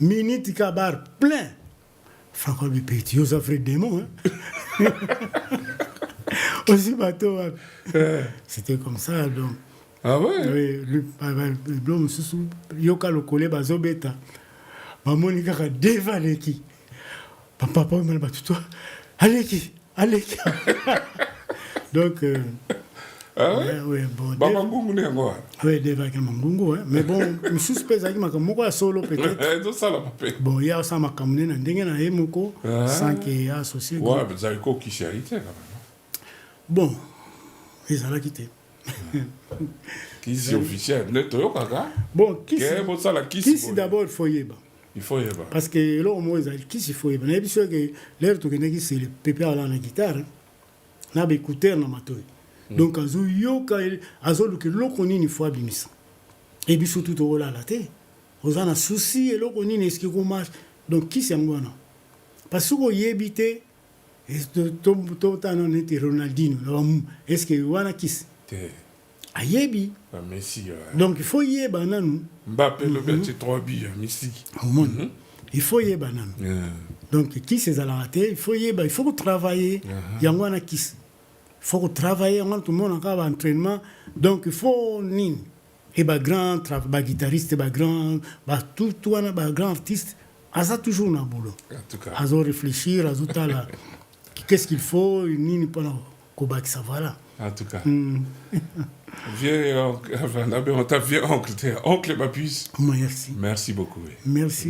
minute kabar plein. Franco bi petit aux affaires démon hein. Aussi bateau. C'était comme ça donc. Ah ouais. Oui, le blom sous yoka le collé bazo beta. Mamoni kaka deva leki. Papa mal batu toi. Allez. Donc ah ouais? Oui, bon. Bamangungu n'est encore. Oui, Deva qui Mangungu, mais bon, je suspecte que je solo peut-être. Bon, il y a ça, ma camionne, un dingue à Emoko, sans qu'il y ait associé. Ouais, mais Zaïko qui s'est arrêté quand même. Bon, ils ont quitté. Qui c'est officiel? Bon, qui c'est d'abord il faut y aller. Il faut y aller. Parce que là, au moins, qui il faut y aller. Mais sûr que l'air tout qui c'est le pépé à la guitare, n'a pas écouté dans ma toile. Donc azo yoka azo luki loko nini fo abimisa et biso tout au la té ozana souci et loko nini est-ce que marche donc qui c'est ngwana parce que yebité et to tano neti Ronaldinho est-ce que wana kiss ayebi Messi donc il faut yeba nanu Mbappé le bet c'est 3 buts Messi il faut yeba nanu donc qui c'est à la té il faut yeba il faut travailler yangwana kiss. Il faut travailler, tout le monde a un entraînement. Donc, il faut nini. Et bah grand guitariste, bah grand, tout grand artiste, ça toujours un boulot. En tout cas. À réfléchir, à tala. Qu'est-ce qu'il faut, nini pour que ça voilà. En tout cas. Vieux oncle, oncle Bapus. Merci. Merci beaucoup. Merci.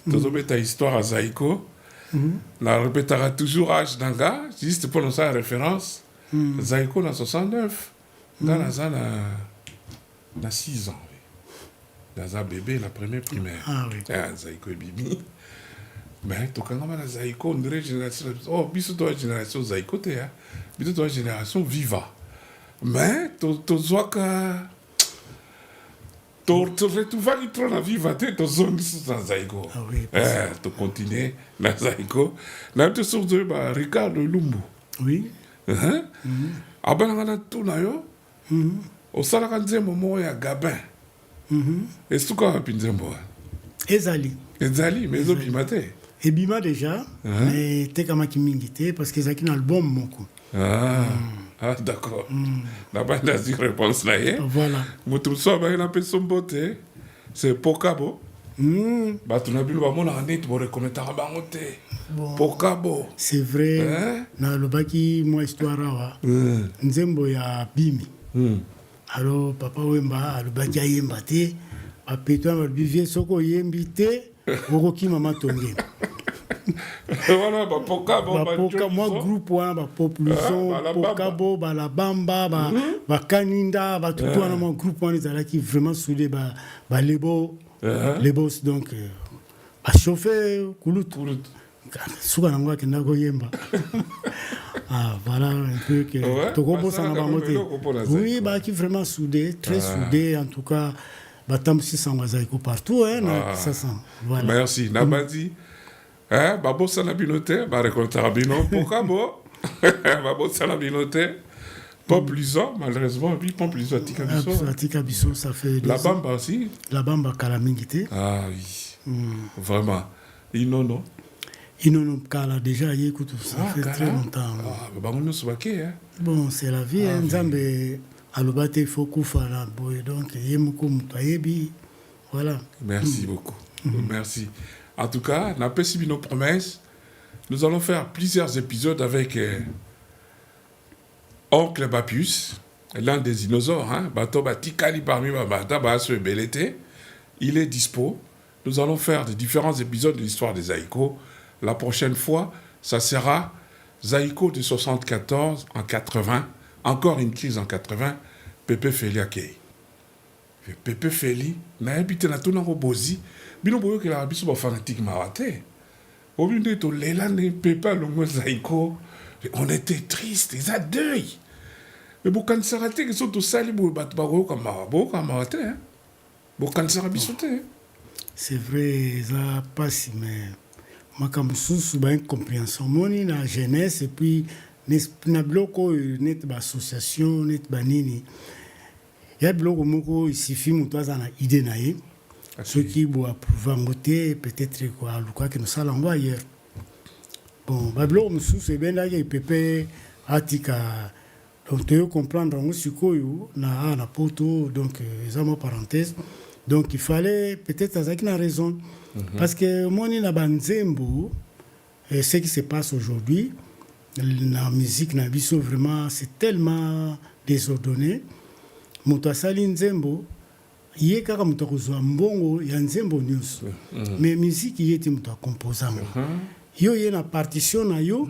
Tu as ta histoire à Zaïko. On répétera toujours H Danga, juste pour nous faire référence. Zaïko dans 69, dans la zone à 6 ans. Dans un bébé, la première primaire. Ah oui. Zaïko et Bibi. Mais tu as la Zaïko, on dirait génération. Oh, bisous toi, génération Zaïko, tu es. Bisous toi, génération Viva. Mais tu vois que. Tu vas y trouver la vie, tu zone dans Zaïko. Ah oui. Tu continues dans Zaïko. Là, tu sors de Ricardo Lumbu. Oui. Ah ben, on a tout là, yo. Au salaire, on a moment à Gabin. Et c'est quoi, Pinzembo? Ezali, mais ils ont bimaté. Et Bima déjà, mais t'es comme qui m'invite parce que c'est un album, mon coup. Ah, d'accord. Là-bas, il a dit réponse là. Voilà. Mais tout ça, il a fait son beauté. C'est Pokabo. Bah, tu n'as plus le moment là, tu vas reconnaître un bangote. Pokabo. C'est vrai. Dans le baki, moi, histoire, Nzembo ya Bimi. Alors, papa Wemba, le baki a yembate. Apéto, le bivier, soko yembite. Oroki, maman tongue. Voilà, bah Pokabo, moi groupe bah Population, Pokabo, bah la Bamba, bah Kaninda, bah tout le monde groupe on est qui vraiment soudé bah les beaux donc bah chauffeur Koulout souga nangwa kenda goyemba. Ah voilà un peu que Togobo ça n'a oui bah qui vraiment soudé, très soudé en tout cas bah tam si sans Zaïko partout ça sent voilà. Merci Nabadi. Babo Sanabinote, Barekonta Rabino, Pokabo, Babo Sanabinote, Popluso, malheureusement, puis Popluso à Tikabiso. À Tikabiso, ça fait. La Bamba aussi. La Bamba Kalamingité. Ah oui. Vraiment. Inono. Inono Kala, déjà, écoute, ça fait très longtemps. Bon, c'est la vie, Nzambe, Alobate, il faut Koufa, là, donc, Yemuko Mutayebi, voilà. Merci beaucoup. Merci. En tout cas, on a pas suivi nos promesses. Nous allons faire plusieurs épisodes avec Oncle Bapus. l'un des dinosaures, hein, Bato Batikali parmi Babata, Baso et Belete, il est dispo. Nous allons faire des différents épisodes de l'histoire des Zaïko. La prochaine fois, ça sera Zaïko de 74 en 80, encore une crise en 80, Pepe Feli Akei. Pepe Feli, n'a habité na tout dans Bozi, bino boyo que la biso ba fanatique mawate. Obino to lela ne Pepe longo Zaïko, on était triste, ils a deuil. Mais bon quand ça raté que sont tout sali bo bat ba ko comme mawate, hein. Bon quand ça rabisote. C'est vrai, ça passe mais moi comme sous ba incompréhension moni na jeunesse et puis na bloko net ba association net ba nini. Il y a bloko moko ici film toi ça na idée na ye. Ceux qui boivent pouvoir voter peut-être quoi que nous allons voir ailleurs. Bon, ba bloko sous c'est bien là que Pepe atika donc tu comprendre on sikoyo na poto donc ça ma parenthèse. Donc il fallait peut-être ça qui a raison parce que moi na banzembo ce qui se passe aujourd'hui la musique na biso vraiment c'est tellement désordonné moto asali nzembo ye kaka moto kozwa mbongo ya nzembo news mais musique yeti moto composant yo ye na partition na yo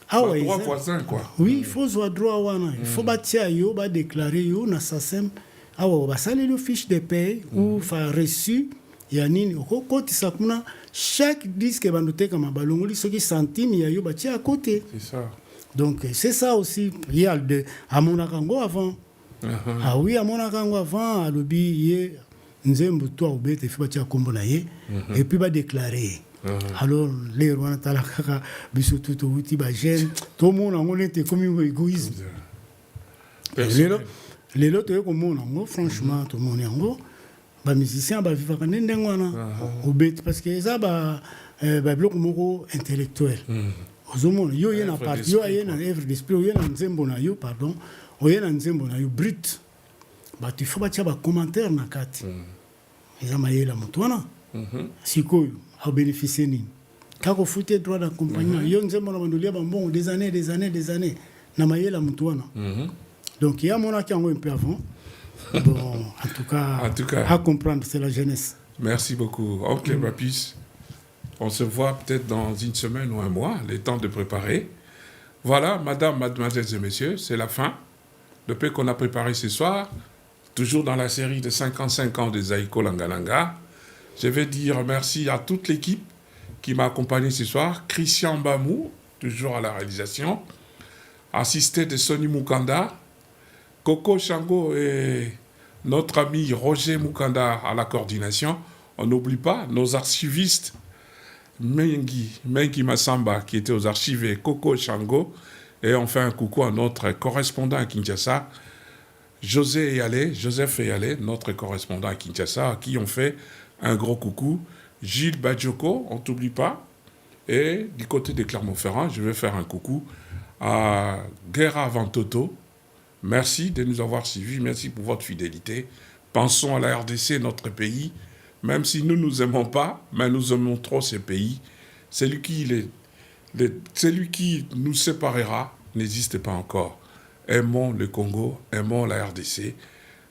awa trois voisins quoi oui il faut jouer droit wana il faut batia yo ba déclarer yo na SACEM awa basali le fiche de paie ou fa reçu ya nini okokotisa kuna chaque disque bandote kama balongoli soki centime ya yo batia à côté c'est ça donc c'est ça aussi il y a de à Monacango avant ah oui à Monacango avant à lobi ye nzembo toi obete fi batia kombo na ye et puis ba déclarer alors les rwanda talaka biso tout outi ba jeune tout le monde on était comme égoïsme les autres comme franchement tout le monde yango ba musicien ba vivre ndengwana obete parce que ça ba bloc moko intellectuel ozomona yo yena parti yo yena œuvre d'esprit yo yena nzembo na yo pardon o yena nzembo na yo brut ba tu faut ba tia ba commentaire na kati eza mayela mutwana sikoyo a bénéficier nini kako fouter droit d'accompagnement yo nzembo na bandolia ba mbongo des années na mayela mutwana donc il y a mon qui un peu avant bon en tout cas à comprendre c'est la jeunesse. Merci beaucoup oncle Papis. On se voit peut-être dans une semaine ou un mois, le temps de préparer. Voilà, mademoiselles et messieurs, c'est la fin. Le peu qu'on a préparé ce soir, toujours dans la série de 55 ans de Zaïko Langalanga. Je vais dire merci à toute l'équipe qui m'a accompagné ce soir. Christian Bamou, toujours à la réalisation. Assisté de Sonny Mukanda. Coco Chango et notre ami Roger Mukanda à la coordination. On n'oublie pas nos archivistes. Mengi Massamba qui était aux archives et Coco Chango. Et on fait un coucou à notre correspondant à Kinshasa, Joseph Eyalé, notre correspondant à Kinshasa, à qui on fait un gros coucou. Gilles Badjoko, on ne t'oublie pas. Et du côté de Clermont-Ferrand, je vais faire un coucou à Guerra Vantoto. Merci de nous avoir suivis, merci pour votre fidélité. Pensons à la RDC, notre pays. Même si nous ne nous aimons pas, mais nous aimons trop ce pays. Celui qui nous séparera n'existe pas encore. Aimons le Congo, aimons la RDC.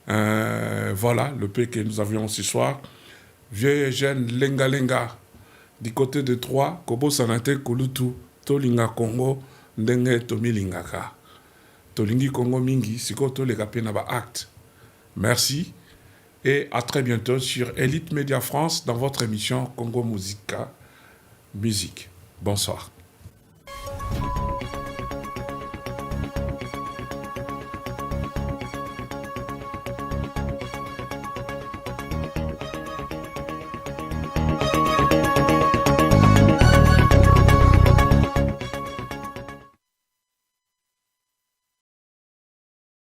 Voilà le pays que nous avions ce soir. Vieux et jeune Lenga Lenga, du côté de Troyes, Kobo Sanate Kulutu, Tolinga Congo, Ndenge Tomi Lingaka. Tolingi Congo Mingi, Siko Tolega Penaba Acte. Merci. Et à très bientôt sur Elite Média France dans votre émission Congo Musique. Bonsoir.